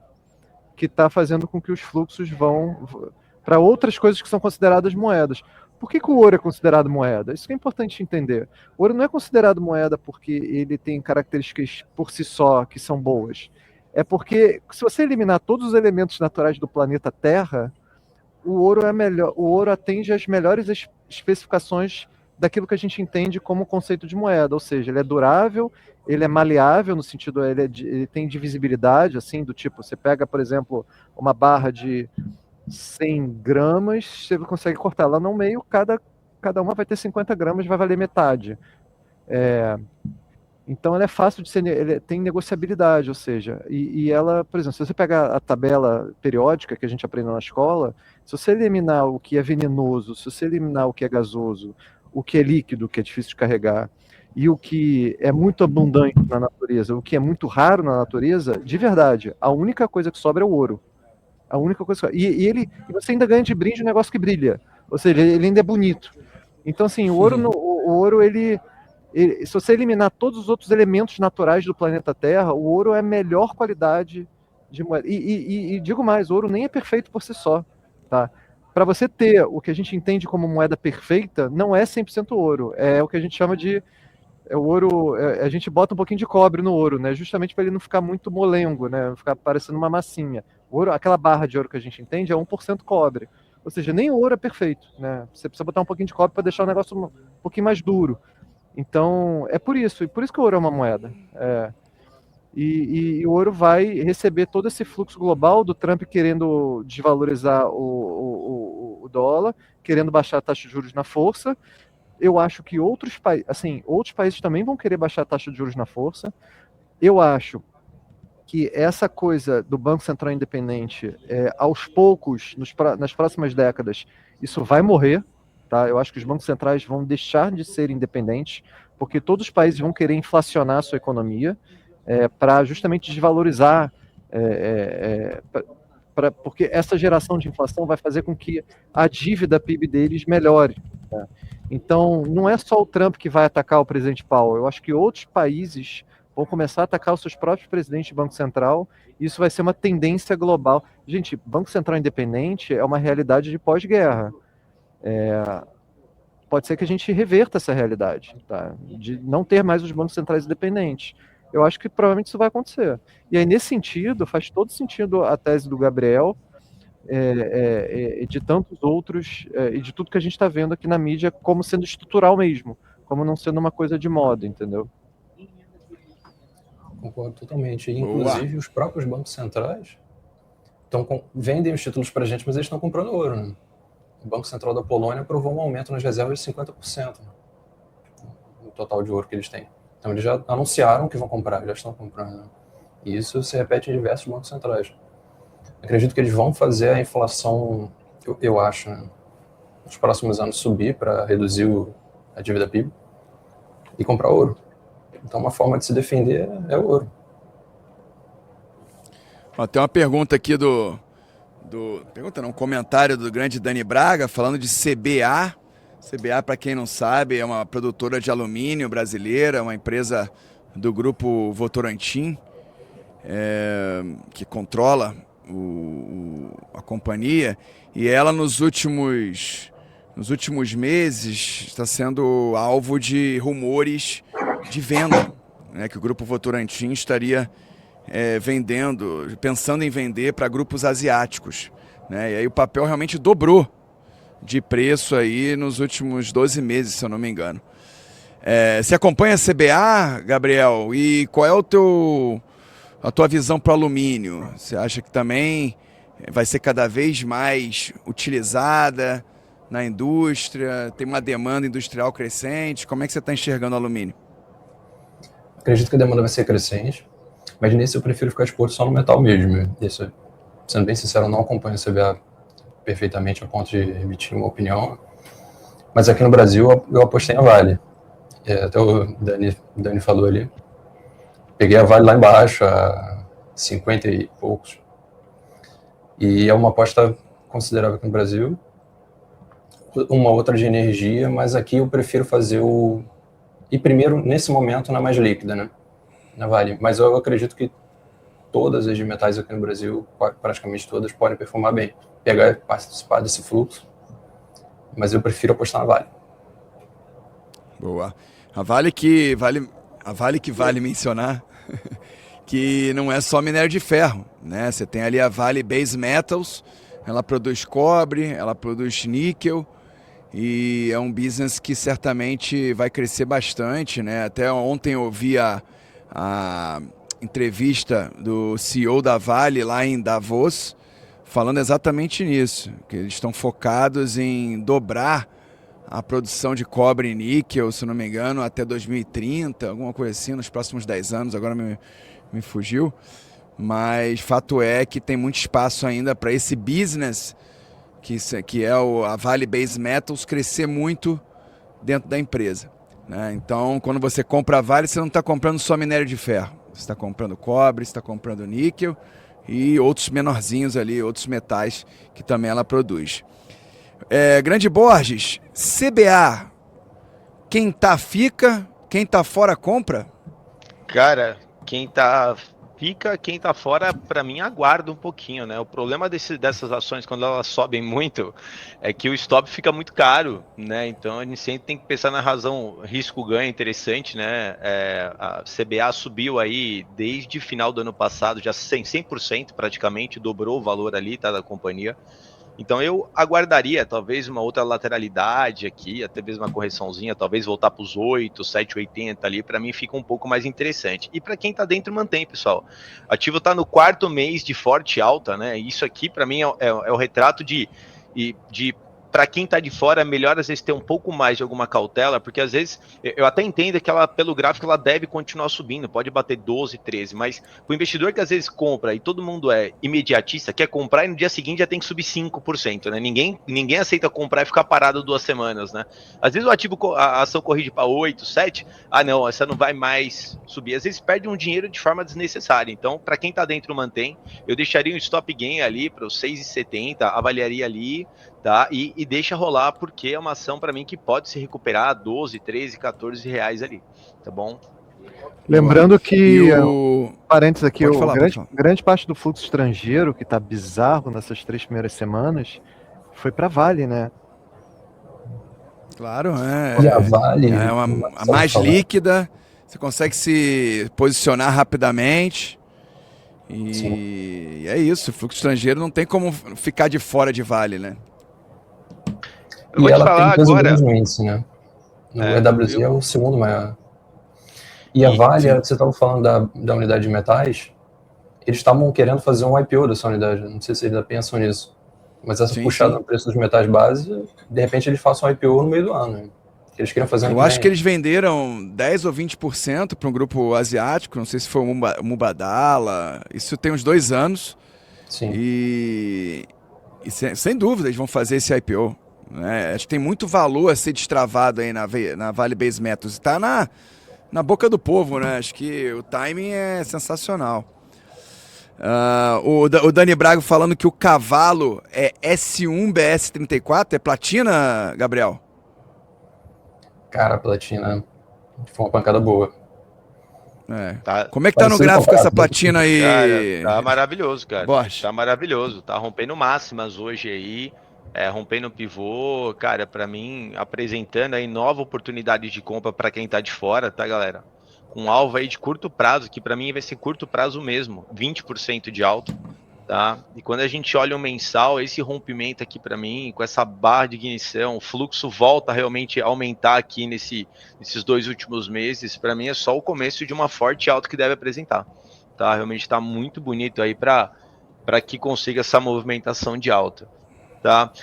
que está fazendo com que os fluxos vão para outras coisas que são consideradas moedas. Por que o ouro é considerado moeda? Isso que é importante entender. O ouro não é considerado moeda porque ele tem características por si só que são boas. É porque, se você eliminar todos os elementos naturais do planeta Terra, o ouro é melhor. O ouro atende às melhores especificações daquilo que a gente entende como conceito de moeda. Ou seja, ele é durável, ele é maleável, no sentido, ele tem divisibilidade, assim, do tipo, você pega, por exemplo, uma barra de 100 gramas, você consegue cortar ela no meio, cada uma vai ter 50 gramas, vai valer metade. Então ela é fácil de ser, ele tem negociabilidade, ou seja, e ela, por exemplo, se você pegar a tabela periódica que a gente aprende na escola, se você eliminar o que é venenoso, se você eliminar o que é gasoso, o que é líquido, que é difícil de carregar, e o que é muito abundante na natureza, o que é muito raro na natureza, de verdade, a única coisa que sobra é o ouro. A única coisa que... e você ainda ganha de brinde um negócio que brilha. Ou seja, ele ainda é bonito. Então, assim, o ouro, ele, se você eliminar todos os outros elementos naturais do planeta Terra, o ouro é a melhor qualidade de moeda. E digo mais, o ouro nem é perfeito por si só, tá? Para você ter o que a gente entende como moeda perfeita, não é 100% ouro. É o que a gente chama de o ouro, a gente bota um pouquinho de cobre no ouro, né? Justamente para ele não ficar muito molengo, né? Não ficar parecendo uma massinha. O ouro, aquela barra de ouro que a gente entende é 1% cobre. Ou seja, nem o ouro é perfeito, né? Você precisa botar um pouquinho de cobre para deixar o negócio um pouquinho mais duro. Então, é por isso. E por isso que o ouro é uma moeda. E o ouro vai receber todo esse fluxo global do Trump querendo desvalorizar o dólar, querendo baixar a taxa de juros na força. Eu acho que outros países também vão querer baixar a taxa de juros na força. Eu acho que essa coisa do Banco Central independente, aos poucos, nas próximas décadas, isso vai morrer. Tá? Eu acho que os bancos centrais vão deixar de ser independentes, porque todos os países vão querer inflacionar a sua economia para justamente desvalorizar, porque essa geração de inflação vai fazer com que a dívida PIB deles melhore. Tá? Então, não é só o Trump que vai atacar o presidente Powell, eu acho que outros países vão começar a atacar os seus próprios presidentes de Banco Central, e isso vai ser uma tendência global. Gente, Banco Central independente é uma realidade de pós-guerra. Pode ser que a gente reverta essa realidade, tá? De não ter mais os bancos centrais independentes. Eu acho que provavelmente isso vai acontecer. E aí, nesse sentido, faz todo sentido a tese do Gabriel, e de tantos outros, e de tudo que a gente está vendo aqui na mídia como sendo estrutural mesmo, como não sendo uma coisa de moda, entendeu? Concordo totalmente. E, inclusive, os próprios bancos centrais vendem os títulos para a gente, mas eles estão comprando ouro, né? O Banco Central da Polônia aprovou um aumento nas reservas de 50%, né, no total de ouro que eles têm. Então, eles já anunciaram que vão comprar, já estão comprando. Né? E isso se repete em diversos bancos centrais. Acredito que eles vão fazer a inflação, eu acho, né, nos próximos anos subir para reduzir a dívida PIB e comprar ouro. Então, uma forma de se defender é o ouro. Ó, tem uma pergunta aqui comentário do grande Dani Braga, falando de CBA. CBA, para quem não sabe, é uma produtora de alumínio brasileira, uma empresa do grupo Votorantim, que controla a companhia, e ela nos últimos meses está sendo alvo de rumores de venda, né, que o grupo Votorantim estaria pensando em vender para grupos asiáticos, né? E aí o papel realmente dobrou de preço aí nos últimos 12 meses, se eu não me engano. Você acompanha a CBA, Gabriel? E qual é a tua visão para o alumínio? Você acha que também vai ser cada vez mais utilizada na indústria? Tem uma demanda industrial crescente? Como é que você está enxergando o alumínio? Acredito que a demanda vai ser crescente, mas nesse eu prefiro ficar exposto só no metal mesmo. Isso, sendo bem sincero, eu não acompanho a CBA perfeitamente a ponto de emitir uma opinião, mas aqui no Brasil eu apostei na Vale. Até o Dani falou ali. Peguei a Vale lá embaixo, a 50 e poucos. E é uma aposta considerável aqui no Brasil. Uma outra de energia, mas aqui eu prefiro fazer E primeiro, nesse momento, na mais líquida, né? Na Vale. Mas eu acredito que todas as de metais aqui no Brasil, praticamente todas, podem performar bem. Pegar e participar desse fluxo. Mas eu prefiro apostar na Vale. Boa. A Vale que vale mencionar que não é só minério de ferro, né? Você tem ali a Vale Base Metals, ela produz cobre, ela produz níquel, e é um business que certamente vai crescer bastante, né? Até ontem eu vi a entrevista do CEO da Vale lá em Davos, falando exatamente nisso, que eles estão focados em dobrar a produção de cobre e níquel, se não me engano, até 2030, alguma coisa assim, nos próximos 10 anos, agora me fugiu. Mas fato é que tem muito espaço ainda para esse business, que é a Vale Base Metals, crescer muito dentro da empresa, né? Então, quando você compra a Vale, você não está comprando só minério de ferro. Você está comprando cobre, você está comprando níquel e outros menorzinhos ali, outros metais que também ela produz. Grande Borges, CBA, quem tá fica, quem tá fora compra? Cara, quem tá fica, quem tá fora, para mim, aguarda um pouquinho, né? O problema dessas ações, quando elas sobem muito, é que o stop fica muito caro, né? Então a gente sempre tem que pensar na razão risco-ganho interessante, né? A CBA subiu aí desde o final do ano passado, já 100% praticamente, dobrou o valor ali, tá, da companhia. Então eu aguardaria talvez uma outra lateralidade aqui, até mesmo uma correçãozinha, talvez voltar para os 8, 7,80 ali, para mim fica um pouco mais interessante. E para quem está dentro, mantém, pessoal. O ativo está no 4º mês de forte alta, né? Isso aqui para mim é o retrato de para quem está de fora, é melhor às vezes ter um pouco mais de alguma cautela, porque às vezes eu até entendo que ela, pelo gráfico, ela deve continuar subindo, pode bater 12, 13, mas o investidor que às vezes compra e todo mundo é imediatista, quer comprar e no dia seguinte já tem que subir 5%, né? Ninguém aceita comprar e ficar parado 2 semanas, né? Às vezes o ativo, a ação corrige para 8, 7, não, essa não vai mais subir. Às vezes perde um dinheiro de forma desnecessária. Então, para quem está dentro mantém, eu deixaria um stop gain ali para os 6,70, avaliaria ali, tá? E deixa rolar, porque é uma ação para mim que pode se recuperar a 12, 13, 14 reais ali, tá bom? Lembrando que, parênteses aqui, Pode falar. grande parte do fluxo estrangeiro, que tá bizarro nessas 3 primeiras semanas, foi para Vale, né? Claro, E a Vale é a mais líquida, você consegue se posicionar rapidamente. E é isso, o fluxo estrangeiro não tem como ficar de fora de Vale, né? Eu vou te falar agora. No índice, né? No EWZ é o segundo maior. E a Vale, você estava falando da unidade de metais, eles estavam querendo fazer um IPO dessa unidade, não sei se vocês ainda pensam nisso. Mas essa puxada no preço dos metais base, de repente eles façam um IPO no meio do ano. Né? Eles queriam fazer Eu acho que eles venderam 10 ou 20% para um grupo asiático, não sei se foi o Mubadala, isso tem uns 2 anos. Sim. E sem dúvida eles vão fazer esse IPO. Né? Acho que tem muito valor a ser destravado aí na Vale Base Metals. Está na boca do povo, né? Acho que o timing é sensacional. O Dani Braga falando que o cavalo é S1 BS34, é platina, Gabriel? Cara, a platina foi uma pancada boa. Como é que tá no gráfico essa platina aí? Cara, tá maravilhoso, cara. Borges. Tá maravilhoso. Tá rompendo máximas hoje aí. Rompendo pivô, cara, para mim, apresentando aí nova oportunidade de compra para quem tá de fora, tá, galera? Com alvo aí de curto prazo, que para mim vai ser curto prazo mesmo, 20% de alta, tá? E quando a gente olha o mensal, esse rompimento aqui para mim, com essa barra de ignição, o fluxo volta a realmente aumentar aqui nesses 2 últimos meses, para mim é só o começo de uma forte alta que deve apresentar, tá? Realmente tá muito bonito aí para que consiga essa movimentação de alta. Tá?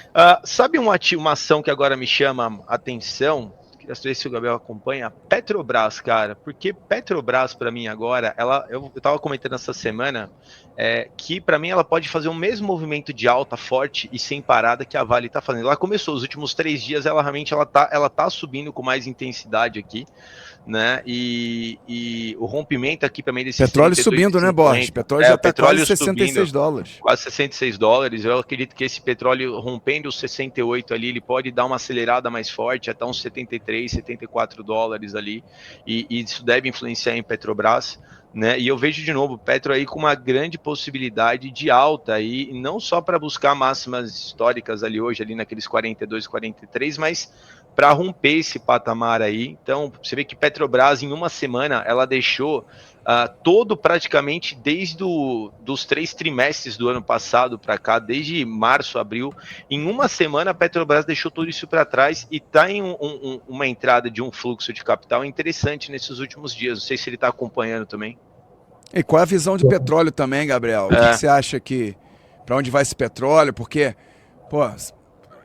Sabe uma ação que agora me chama a atenção? Queria saber se o Gabriel acompanha. Petrobras, cara. Porque Petrobras, para mim, agora, eu estava comentando essa semana que, para mim, ela pode fazer o mesmo movimento de alta forte e sem parada que a Vale está fazendo. Ela começou os últimos 3 dias, ela realmente tá subindo com mais intensidade aqui. Né? E o rompimento aqui também desse petróleo subindo, né, Borges? Petróleo já está quase $66. Quase $66. Eu acredito que esse petróleo rompendo os 68 ali, ele pode dar uma acelerada mais forte, até uns $73, $74 ali. E isso deve influenciar em Petrobras. Né? E eu vejo de novo o Petro aí com uma grande possibilidade de alta aí, não só para buscar máximas históricas ali hoje, ali naqueles 42, 43, mas para romper esse patamar aí. Então, você vê que Petrobras, em uma semana, ela deixou todo praticamente desde dos 3 trimestres do ano passado para cá, desde março, abril, em uma semana a Petrobras deixou tudo isso para trás e está em uma entrada de um fluxo de capital interessante nesses últimos dias. Não sei se ele está acompanhando também. E qual é a visão de petróleo também, Gabriel? O que você acha que... Para onde vai esse petróleo? Porque,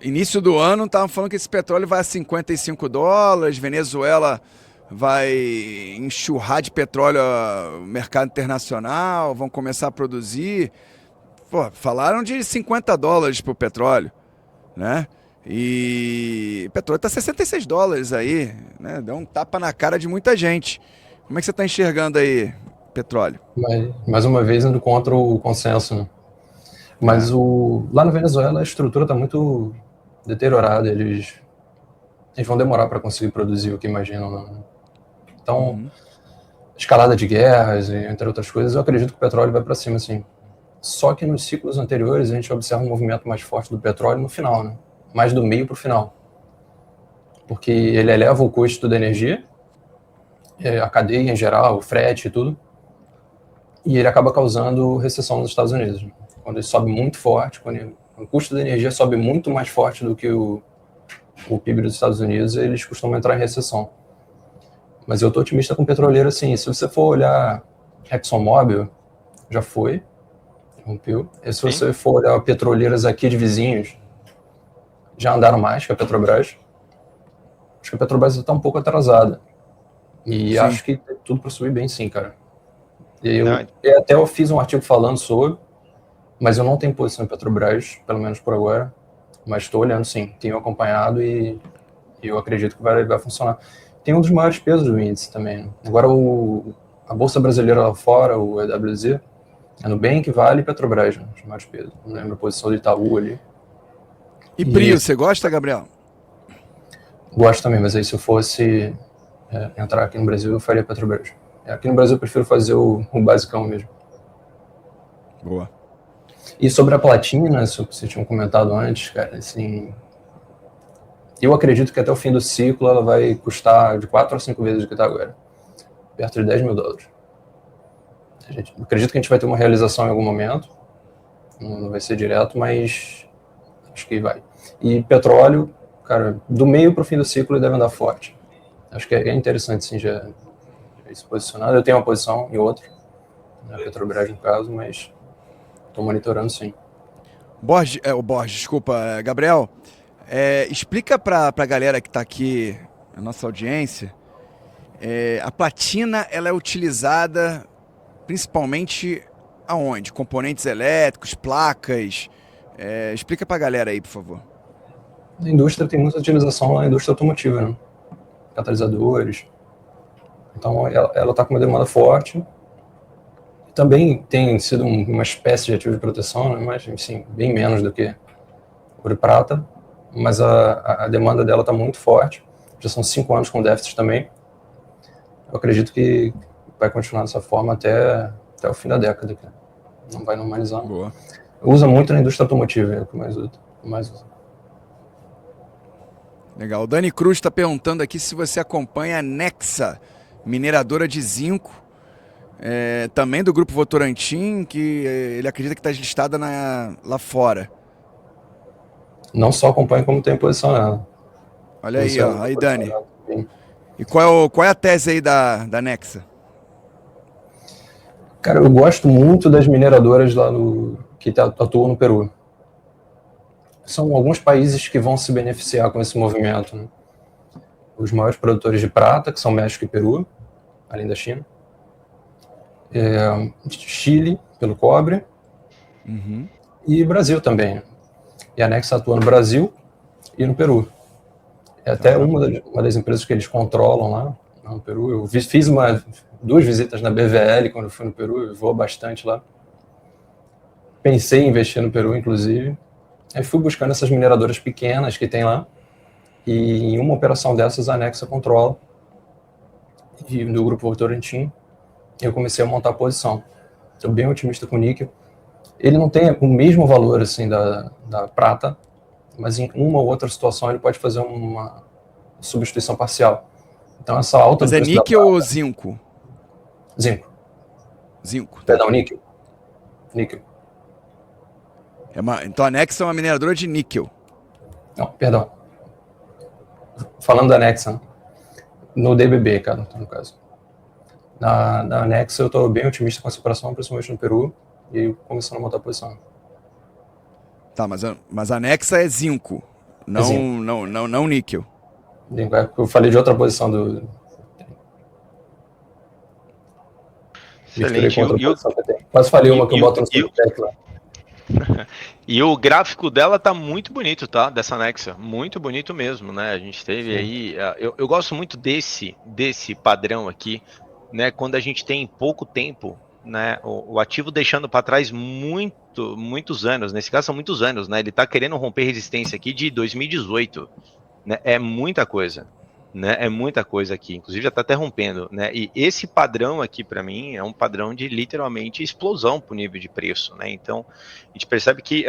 início do ano estavam falando que esse petróleo vai a $55, Venezuela vai enxurrar de petróleo o mercado internacional, vão começar a produzir. Falaram de $50 para o petróleo, né? E o petróleo está $66 aí, né? Deu um tapa na cara de muita gente. Como é que você está enxergando aí petróleo? Mais uma vez indo contra o consenso, né? Mas lá na Venezuela a estrutura está muito deteriorada, eles vão demorar para conseguir produzir o que imaginam. Né? Então, escalada de guerras, entre outras coisas, eu acredito que o petróleo vai para cima, sim. Só que nos ciclos anteriores a gente observa um movimento mais forte do petróleo no final, né? Mais do meio para o final. Porque ele eleva o custo da energia, a cadeia em geral, o frete e tudo, e ele acaba causando recessão nos Estados Unidos. Quando ele sobe muito forte, quando o custo da energia sobe muito mais forte do que o PIB dos Estados Unidos, eles costumam entrar em recessão. Mas eu estou otimista com petroleiro, assim. Se você for olhar ExxonMobil, já foi, rompeu. E se você for olhar petroleiras aqui de vizinhos, já andaram mais que a Petrobras. Acho que a Petrobras está um pouco atrasada. E Sim. acho que tem tudo para subir bem, sim, cara. Não, Até eu fiz um artigo falando sobre, mas eu não tenho posição em Petrobras, pelo menos por agora. Mas estou olhando, sim. Tenho acompanhado e eu acredito que vai funcionar. Tem um dos maiores pesos do índice também, né? Agora, a Bolsa Brasileira lá fora, o EWZ, é Nubank, Vale e Petrobras, né? Os maiores pesos. Não lembro a posição do Itaú ali. E Prio, você gosta, Gabriel? Gosto também, mas aí se eu fosse entrar aqui no Brasil, eu faria Petrobras. Aqui no Brasil eu prefiro fazer o basicão mesmo. Boa. E sobre a platina, isso que vocês tinham comentado antes, cara, assim, eu acredito que até o fim do ciclo ela vai custar de 4 a 5 vezes o que está agora, perto de 10 mil dólares. Acredito que a gente vai ter uma realização em algum momento, não vai ser direto, mas acho que vai. E petróleo, cara, do meio para o fim do ciclo ele deve andar forte. Acho que é interessante, sim, já se posicionar. Eu tenho uma posição em outra, na Petrobras no caso, mas estou monitorando, sim. Desculpa, Gabriel, explica para a galera que está aqui, a nossa audiência, a platina ela é utilizada principalmente aonde? Componentes elétricos, placas, explica para a galera aí, por favor. A indústria tem muita utilização na indústria automotiva, né? Catalisadores. Então, ela está com uma demanda forte. Também tem sido uma espécie de ativo de proteção, né? Mas, sim, bem menos do que ouro e prata. Mas a demanda dela está muito forte. Já são 5 anos com déficit também. Eu acredito que vai continuar dessa forma até o fim da década. Não vai normalizar. Boa. Usa muito na indústria automotiva, é o que mais usa. Legal. O Dani Cruz está perguntando aqui se você acompanha a Nexa, mineradora de zinco, também do Grupo Votorantim, que ele acredita que está listada lá fora. Não só acompanha, como tem posição nela. Olha aí, ó. Aí, Dani. E qual é a tese aí da Nexa? Cara, eu gosto muito das mineradoras lá que atuam no Peru. São alguns países que vão se beneficiar com esse movimento, né? Os maiores produtores de prata, que são México e Peru, além da China. Chile, pelo cobre. Uhum. E Brasil também. E a Nexa atua no Brasil e no Peru. É até uma das empresas que eles controlam lá no Peru. Eu fiz 2 visitas na BVL quando eu fui no Peru, eu vou bastante lá. Pensei em investir no Peru, inclusive. Aí fui buscando essas mineradoras pequenas que tem lá, e em uma operação dessas a Nexa controla, e do Grupo Votorantim, eu comecei a montar a posição. Estou bem otimista com o níquel. Ele não tem o mesmo valor assim da prata, mas em uma ou outra situação ele pode fazer uma substituição parcial. Então essa alta... Mas é níquel ou zinco? Zinco. Zinco. Perdão, níquel. Níquel. Então a Nexa é uma mineradora de níquel. Não, perdão. Falando da Nexa, no DBB, cara, no caso. Na Nexa eu estou bem otimista com essa operação, principalmente no Peru, e começando a montar a posição. Tá, mas a Nexa é zinco, não níquel. Eu falei de outra posição do... Excelente. Quase falei uma que eu boto no Subtech lá. E o gráfico dela tá muito bonito, tá? Dessa Nexa. Muito bonito mesmo, né? A gente teve aí... Eu gosto muito desse padrão aqui, né? Quando a gente tem pouco tempo, né? O ativo deixando para trás muitos anos. Nesse caso são muitos anos, né? Ele tá querendo romper resistência aqui de 2018. Né? É muita coisa. Né, é muita coisa aqui, inclusive já está até rompendo, né? E esse padrão aqui para mim é um padrão de literalmente explosão para o nível de preço, né? Então a gente percebe que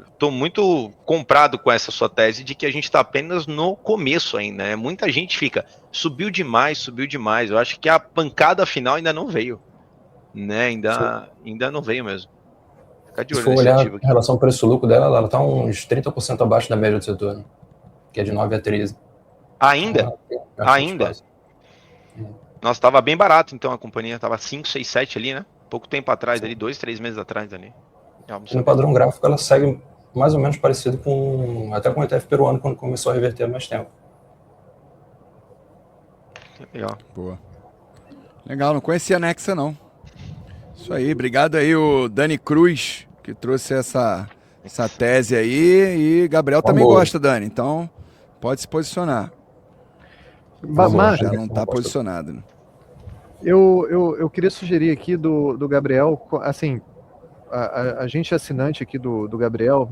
estou muito comprado com essa sua tese de que a gente está apenas no começo ainda, né? Muita gente fica, subiu demais. Eu acho que a pancada final ainda não veio, né? Ainda não veio mesmo. Fica de olho se for nesse olhar ativo aqui. Em relação ao preço-lucro dela, ela está uns 30% abaixo da média do setor, né? Que é de 9 a 13. Ainda? Nossa, estava bem barato, então a companhia estava 5, 6, 7 ali, né? Pouco tempo atrás, ali, 2, 3 meses atrás ali. No padrão gráfico, ela segue mais ou menos parecido até com o ETF peruano, quando começou a reverter há mais tempo. Legal. Boa. Legal, não conhecia a Nexa, não. Isso aí, obrigado aí o Dani Cruz, que trouxe essa tese aí, e Gabriel também boa. gosta, Dani, então pode se posicionar. Mas Já não está posicionado. Né? eu queria sugerir aqui do Gabriel, assim, a gente é assinante aqui do Gabriel,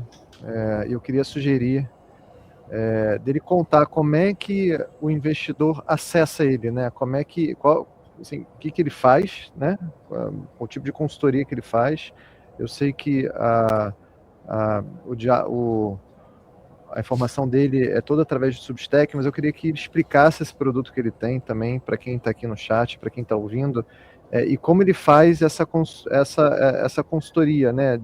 eu queria sugerir dele contar como é que o investidor acessa ele, né? Assim, o que ele faz, né? O tipo de consultoria que ele faz. Eu sei que a informação dele é toda através de Substack, mas eu queria que ele explicasse esse produto que ele tem também, para quem está aqui no chat, para quem está ouvindo, e como ele faz essa consultoria, né,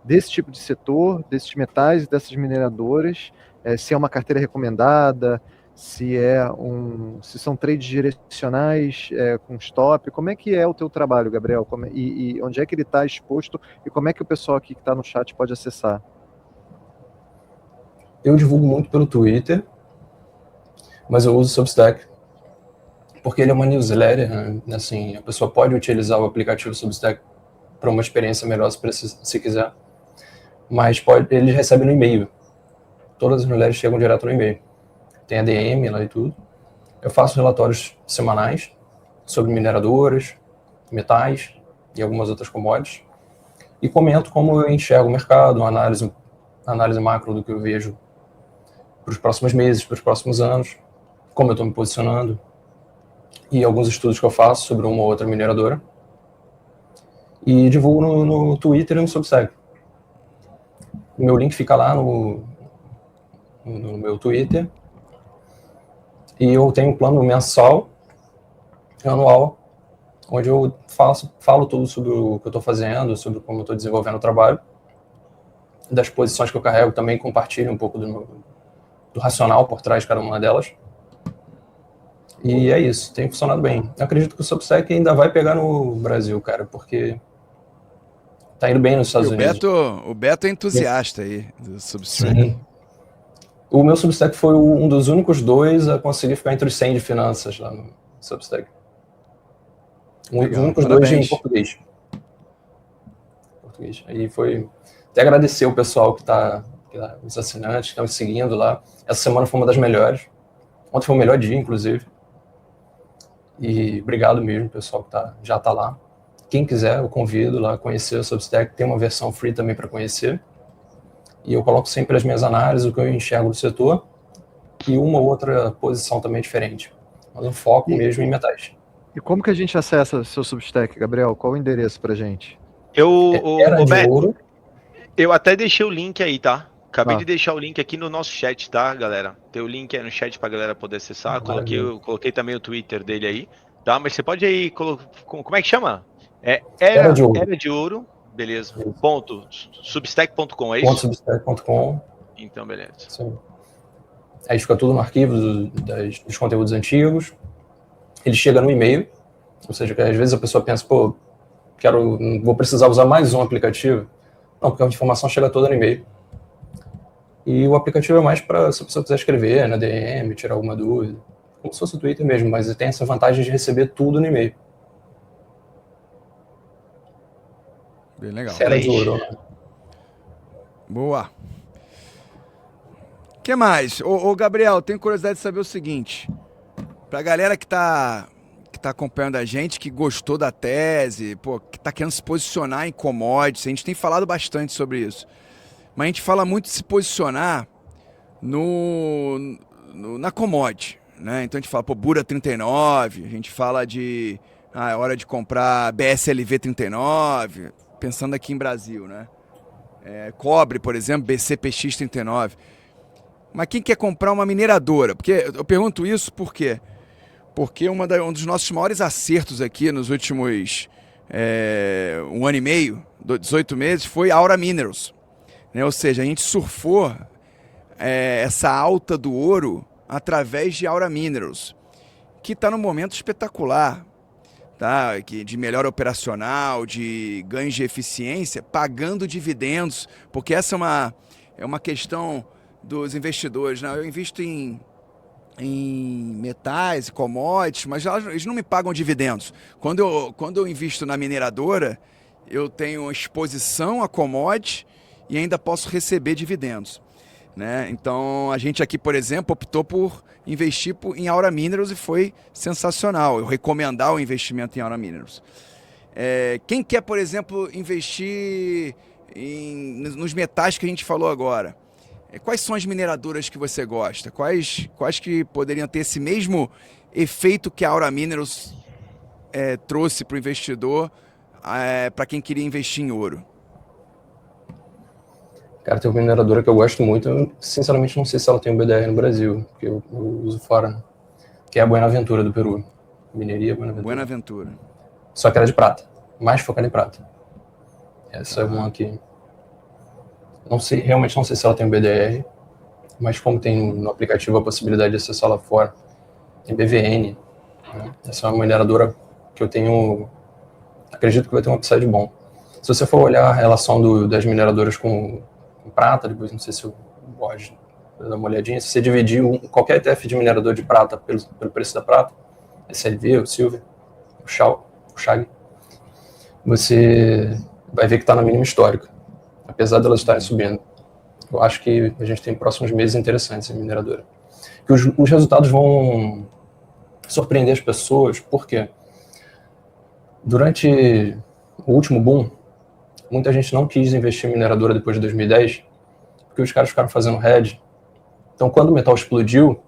desse tipo de setor, desses metais, dessas mineradoras, se é uma carteira recomendada, se são trades direcionais com stop. Como é que é o teu trabalho, Gabriel? E onde é que ele está exposto, e como é que o pessoal aqui que está no chat pode acessar? Eu divulgo muito pelo Twitter, mas eu uso o Substack, porque ele é uma newsletter, né? Assim, a pessoa pode utilizar o aplicativo Substack para uma experiência melhor se quiser, mas ele recebe no e-mail. Todas as newsletters chegam direto no e-mail. Tem a DM lá e tudo. Eu faço relatórios semanais sobre mineradoras, metais e algumas outras commodities, e comento como eu enxergo o mercado, uma análise macro do que eu vejo para os próximos meses, para os próximos anos, como eu estou me posicionando, e alguns estudos que eu faço sobre uma ou outra mineradora. E divulgo no Twitter e no Substack. O meu link fica lá no meu Twitter. E eu tenho um plano mensal, anual, onde eu falo tudo sobre o que eu estou fazendo, sobre como eu estou desenvolvendo o trabalho, das posições que eu carrego, também compartilho um pouco do racional por trás de cada uma delas. E é isso, tem funcionado bem. Eu acredito que o Substack ainda vai pegar no Brasil, cara, porque tá indo bem nos Estados Unidos. O Beto é entusiasta aí do Substack. Sim. O meu Substack foi um dos únicos 2 a conseguir ficar entre os 100 de finanças lá no Substack. Legal, Os únicos parabéns. 2 em português. Aí foi até agradecer o pessoal os assinantes que estão seguindo lá. Essa semana foi uma das melhores. Ontem foi o melhor dia, inclusive. E obrigado mesmo, pessoal que já está lá. Quem quiser, eu convido lá a conhecer o Substack. Tem uma versão free também para conhecer. E eu coloco sempre as minhas análises, o que eu enxergo do setor, e uma ou outra posição também diferente. Mas um foco mesmo em metais. E como que a gente acessa o seu Substack, Gabriel? Qual o endereço pra gente? Ouro. Eu até deixei o link aí, tá? Acabei de deixar o link aqui no nosso chat, tá, galera? Tem o link aí no chat pra galera poder acessar. Coloquei também o Twitter dele aí, tá? Mas você pode aí, como é que chama? Era de Ouro, beleza. .substack.com, é isso? .substack.com. Então, beleza. Sim. Aí fica tudo no arquivo dos conteúdos antigos. Ele chega no e-mail, ou seja, que às vezes a pessoa pensa, vou precisar usar mais um aplicativo. Não, porque a informação chega toda no e-mail. E o aplicativo é mais para, se a pessoa quiser escrever na DM, tirar alguma dúvida, como se fosse o Twitter mesmo, mas tem essa vantagem de receber tudo no e-mail. Bem legal. Excelente. Boa. O que mais? Ô, Gabriel, tenho curiosidade de saber o seguinte. Pra galera que tá acompanhando a gente, que gostou da tese, que tá querendo se posicionar em commodities, a gente tem falado bastante sobre isso. Mas a gente fala muito de se posicionar na commodity, né? Então a gente fala, Bura 39, a gente fala de é hora de comprar BSLV 39, pensando aqui em Brasil, né? Cobre, por exemplo, BCPX 39. Mas quem quer comprar uma mineradora? Porque eu pergunto isso por quê? Porque um dos nossos maiores acertos aqui nos últimos 1 ano e meio, 18 meses, foi a Aura Minerals. Né? Ou seja, a gente surfou essa alta do ouro através de Aura Minerals, que está num momento espetacular. tá? De melhora operacional, de ganhos de eficiência, pagando dividendos, porque essa é uma questão dos investidores, né? Eu invisto em metais, commodities, mas eles não me pagam dividendos. Quando eu invisto na mineradora, eu tenho exposição a commodities e ainda posso receber dividendos, né? Então, a gente aqui, por exemplo, optou por investir em Aura Minerals e foi sensacional. Eu recomendar o investimento em Aura Minerals. Quem quer, por exemplo, investir nos metais que a gente falou agora? Quais são as mineradoras que você gosta? Quais que poderiam ter esse mesmo efeito que a Aura Minerals trouxe para o investidor, para quem queria investir em ouro? Cara, tem uma mineradora que eu gosto muito, eu, sinceramente não sei se ela tem um BDR no Brasil, porque eu uso fora, né? Que é a Buenaventura do Peru. Mineria Buenaventura. Só que ela é de prata, mais focada em prata. Essa é uma que... realmente não sei se ela tem um BDR, mas como tem no aplicativo a possibilidade de acessar lá fora, tem BVN, né? Essa é uma mineradora que eu acredito que vai ter um upside bom. Se você for olhar a relação das mineradoras com prata, depois não sei se eu pode dar uma olhadinha, se você dividir qualquer ETF de minerador de prata pelo preço da prata, SLV, o Silver, o Shag, você vai ver que está na mínima histórica, apesar de elas estarem subindo. Eu acho que a gente tem próximos meses interessantes em mineradora. Que os resultados vão surpreender as pessoas, porque durante o último boom, muita gente não quis investir em mineradora depois de 2010, porque os caras ficaram fazendo hedge. Então, quando o metal explodiu,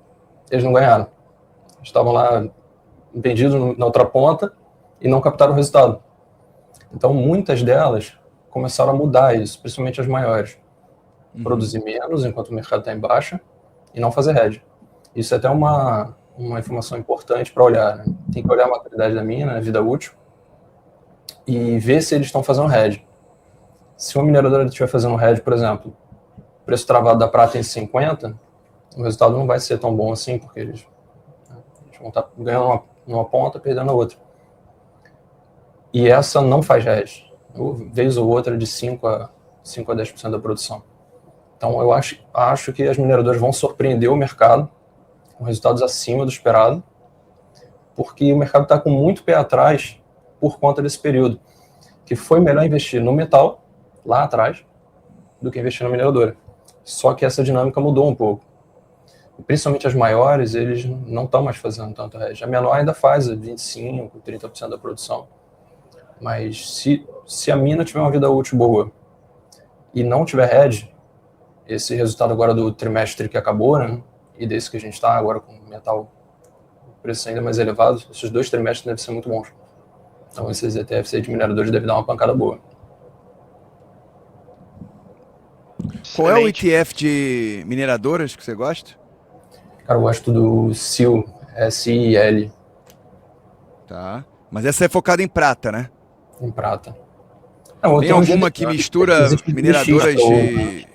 eles não ganharam. Eles estavam lá vendidos na outra ponta e não captaram o resultado. Então, muitas delas começaram a mudar isso, principalmente as maiores. Produzir menos enquanto o mercado está em baixa e não fazer hedge. Isso é até uma informação importante para olhar, né? Tem que olhar a maturidade da mina, a vida útil, e ver se eles estão fazendo hedge. Se uma mineradora estiver fazendo hedge, por exemplo, preço travado da prata em 50, o resultado não vai ser tão bom assim, porque eles vão estar ganhando numa ponta, perdendo na outra. E essa não faz hedge. Vez ou outra de 5 a 10% da produção. Então eu acho que as mineradoras vão surpreender o mercado com resultados acima do esperado, porque o mercado está com muito pé atrás por conta desse período, que foi melhor investir no metal, lá atrás, do que investir na mineradora. Só que essa dinâmica mudou um pouco. Principalmente as maiores, eles não estão mais fazendo tanto hedge. A menor ainda faz 25%, 30% da produção. Mas se a mina tiver uma vida útil boa e não tiver hedge, esse resultado agora do trimestre que acabou, né, e desse que a gente está agora com o metal, o preço ainda mais elevado, esses 2 trimestres devem ser muito bons. Então esses ETFs aí de mineradores devem dar uma pancada boa. Qual é o ETF de mineradoras que você gosta? Cara, eu gosto do SIL, SIL. Tá. Mas essa é focada em prata, né? Em prata. Tem alguma que mistura mineradoras de...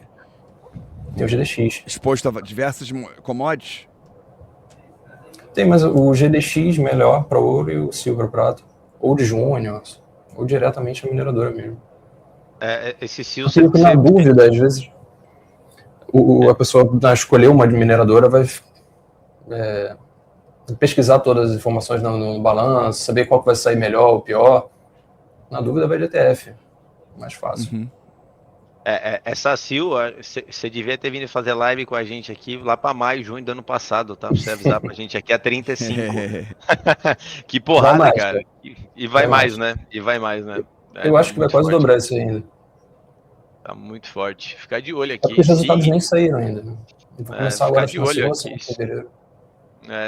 Tem o GDX. Exposto a diversas commodities? Tem, mas o GDX melhor para ouro e o SIL para prata. Ou de Júnior, ou diretamente a mineradora mesmo. Esse SIL... Na dúvida, às vezes, a pessoa escolher uma mineradora vai pesquisar todas as informações no balanço, saber qual que vai sair melhor ou pior. Na dúvida, vai de ETF. Mais fácil. Uhum. Essa SIL, você devia ter vindo fazer live com a gente aqui lá para maio, junho do ano passado, tá? Pra você avisar pra gente aqui a 35. Que porrada, mais, cara. E vai mais, né? E vai mais, né? Eu acho que vai quase dobrar isso ainda. Tá muito forte. Ficar de olho aqui. Porque os resultados nem saíram ainda. Né? Vou começar agora de olho aqui. Em fevereiro.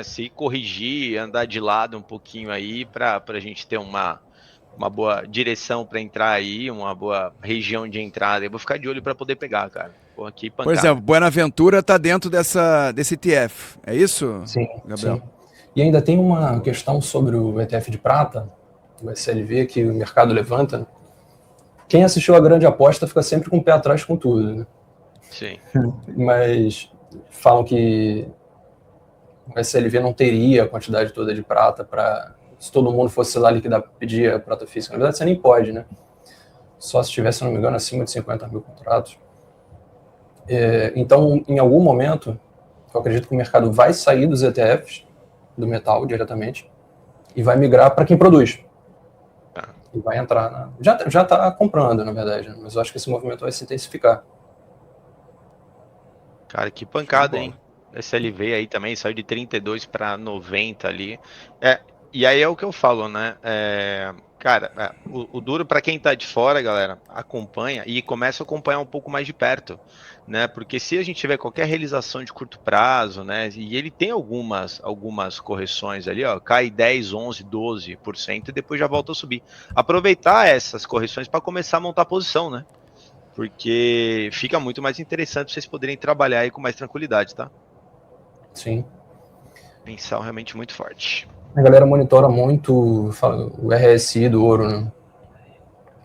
Se corrigir, andar de lado um pouquinho aí pra gente ter uma boa direção para entrar aí, uma boa região de entrada. Eu vou ficar de olho para poder pegar, cara. Pô, aqui, por exemplo, Buenaventura está dentro desse ETF, é isso, sim, Gabriel? Sim. E ainda tem uma questão sobre o ETF de prata, o SLV, que o mercado levanta. Quem assistiu a grande aposta fica sempre com o pé atrás com tudo, né? Sim. Mas falam que o SLV não teria a quantidade toda de prata para se todo mundo fosse lá liquidar, pedir a prata física. Na verdade, você nem pode, né? Só se tivesse, se não me engano, acima de 50 mil contratos. Então, em algum momento, eu acredito que o mercado vai sair dos ETFs, do metal diretamente, e vai migrar para quem produz. E vai entrar já está comprando, na verdade, né? Mas eu acho que esse movimento vai se intensificar. Cara, que pancada, hein? SLV aí também saiu de 32 para 90 ali. E aí é o que eu falo, né? Cara, o duro para quem tá de fora, galera, acompanha e começa a acompanhar um pouco mais de perto, né? Porque se a gente tiver qualquer realização de curto prazo, né? E ele tem algumas correções ali, ó, cai 10, 11, 12% e depois já volta a subir. Aproveitar essas correções para começar a montar posição, né? Porque fica muito mais interessante vocês poderem trabalhar aí com mais tranquilidade, tá? Sim. Mensal realmente muito forte. A galera monitora muito o RSI do ouro, né?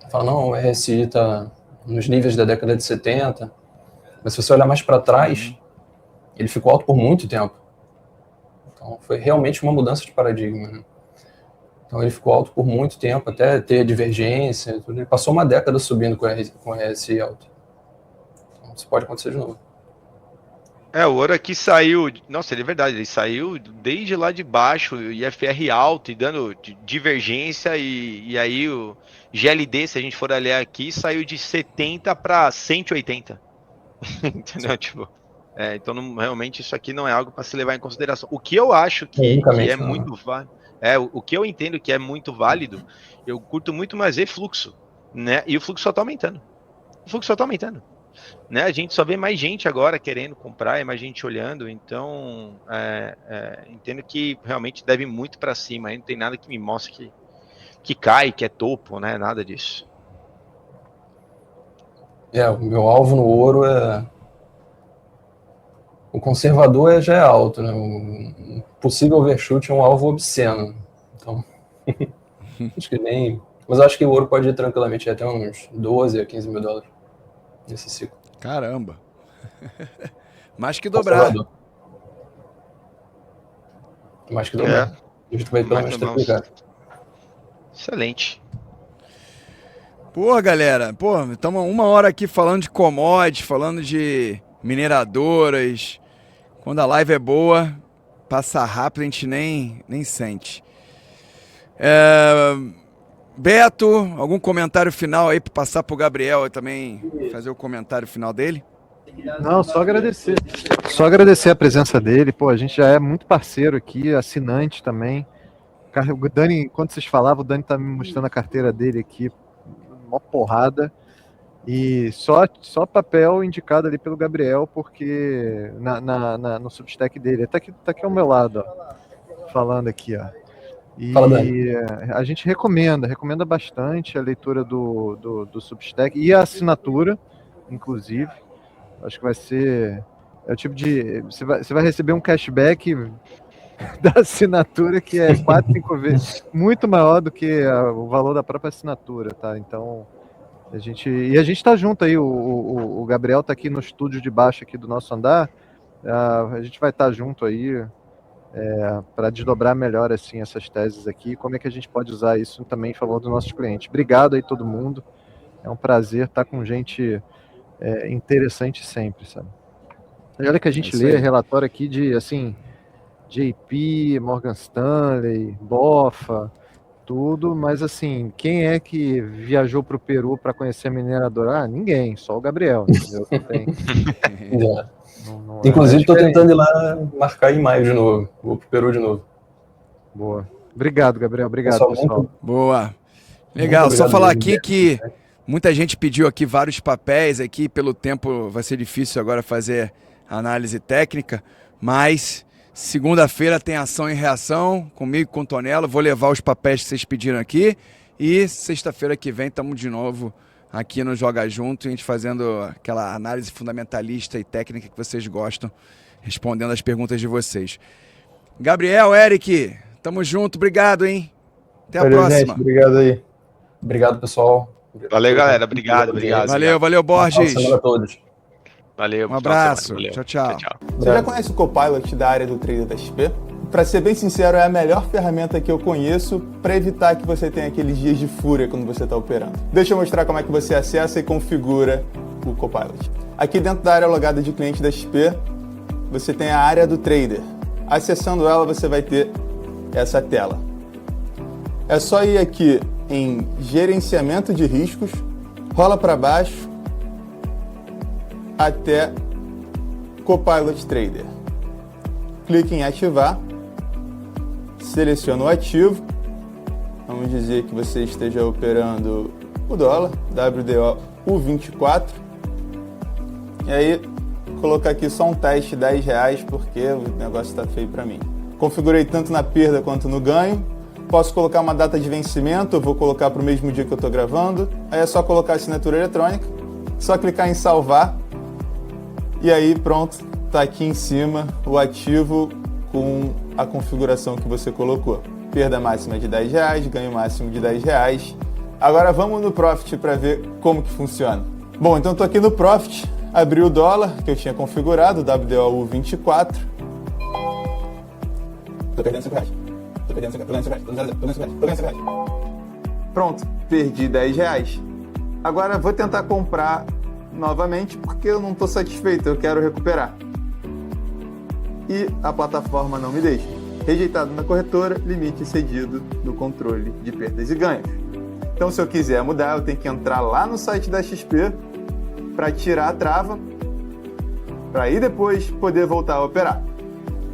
Fala, não, o RSI tá nos níveis da década de 70, mas se você olhar mais para trás, ele ficou alto por muito tempo. Então foi realmente uma mudança de paradigma, né? Então ele ficou alto por muito tempo, até ter divergência, tudo. Ele passou uma década subindo com o RSI alto. Então isso pode acontecer de novo. O ouro aqui saiu, nossa, é verdade, ele saiu desde lá de baixo, IFR alto e dando divergência, e aí o GLD, se a gente for olhar aqui, saiu de 70 para 180. Entendeu? Tipo, então realmente isso aqui não é algo para se levar em consideração. O que eu acho que é muito válido, o que eu entendo que é muito válido, eu curto muito mais ver fluxo, né? E o fluxo só tá aumentando. Né, a gente só vê mais gente agora querendo comprar, é mais gente olhando, então entendo que realmente deve muito para cima, aí não tem nada que me mostre que cai, que é topo, né, nada disso. O meu alvo no ouro o conservador já é alto, né? O possível overshoot é um alvo obsceno, então acho que nem... Mas eu acho que o ouro pode ir tranquilamente até uns 12 a 15 mil dólares nesse ciclo. Caramba. Mais que dobrar. Mais que dobrar. A gente vai pelo menos triplicar. Excelente. Pô, galera, estamos 1 hora aqui falando de commodities, falando de mineradoras. Quando a live é boa, passa rápido, a gente nem sente. Beto, algum comentário final aí para passar pro Gabriel também fazer o comentário final dele? Não, só agradecer. Só agradecer a presença dele. Pô, a gente já é muito parceiro aqui, assinante também. O Dani, enquanto vocês falavam, o Dani tá me mostrando a carteira dele aqui, uma porrada. E só papel indicado ali pelo Gabriel, porque no Substack dele. Tá aqui ao meu lado, ó, falando aqui, ó. E a gente recomenda bastante a leitura do Substack e a assinatura, inclusive. Acho que vai ser o tipo de... Você vai receber um cashback da assinatura que é 4, 5 vezes muito maior do que o valor da própria assinatura, tá? Então, a gente tá junto aí, o Gabriel tá aqui no estúdio de baixo aqui do nosso andar, a gente vai estar junto aí para desdobrar melhor assim essas teses aqui, como é que a gente pode usar isso também em favor dos nossos clientes. Obrigado aí todo mundo, é um prazer estar com gente interessante sempre, sabe? E olha que a gente lê relatório aqui de, assim, JP, Morgan Stanley, BofA, tudo, mas assim, quem é que viajou para o Peru para conhecer a mineradora? Ninguém, só o Gabriel, entendeu? Inclusive, estou tentando ir lá marcar em maio de novo. Vou pro Peru de novo. Boa. Obrigado, Gabriel. Obrigado, pessoal. Boa. Legal. Só falar aqui que muita gente pediu aqui vários papéis aqui. Pelo tempo vai ser difícil agora fazer análise técnica, mas segunda-feira tem ação e reação comigo e com o Tonelo. Vou levar os papéis que vocês pediram aqui e sexta-feira que vem estamos de novo aqui no Joga Junto, a gente fazendo aquela análise fundamentalista e técnica que vocês gostam, respondendo as perguntas de vocês. Gabriel, Eric, tamo junto, obrigado, hein? Até a próxima. Gente, obrigado aí. Obrigado, pessoal. Valeu, galera. Obrigado. Valeu, Borges. Valeu a todos. Valeu. Um abraço. Tchau. Você já conhece o Copilot da área do trader da XP? para ser bem sincero, é a melhor ferramenta que eu conheço para evitar que você tenha aqueles dias de fúria quando você está operando. Deixa eu mostrar como é que você acessa e configura o Copilot. Aqui dentro da área logada de cliente da XP, você tem a área do trader. Acessando ela, você vai ter essa tela. É só ir aqui em gerenciamento de riscos, rola para baixo até Copilot Trader. Clique em ativar, seleciona o ativo, vamos dizer que você esteja operando o dólar, WDO U24, e aí colocar aqui só um teste de R$10 porque o negócio está feio para mim. Configurei tanto na perda quanto no ganho. Posso colocar uma data de vencimento, eu vou colocar para o mesmo dia que eu estou gravando. Aí é só colocar a assinatura eletrônica, só clicar em salvar e aí pronto, está aqui em cima o ativo com a configuração que você colocou. Perda máxima de R$10, ganho máximo de R$10. Agora vamos no Profit para ver como que funciona. Bom, então estou aqui no Profit, abri o dólar que eu tinha configurado, WDO U24. Tô perdendo R$5. Tô perdendo R$5. Pronto, perdi R$10. Agora vou tentar comprar novamente porque eu não estou satisfeito, eu quero recuperar. E a plataforma não me deixa. Rejeitado na corretora, limite excedido do controle de perdas e ganhos. Então, se eu quiser mudar, eu tenho que entrar lá no site da XP para tirar a trava, para aí depois poder voltar a operar.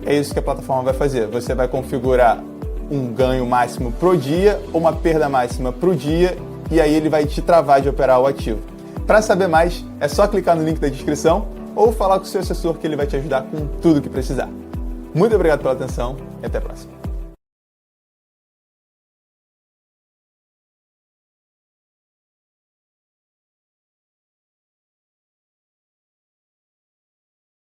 É isso que a plataforma vai fazer. Você vai configurar um ganho máximo pro dia ou uma perda máxima pro dia e aí ele vai te travar de operar o ativo. Para saber mais, é só clicar no link da descrição ou falar com o seu assessor que ele vai te ajudar com tudo que precisar. Muito obrigado pela atenção e até a próxima.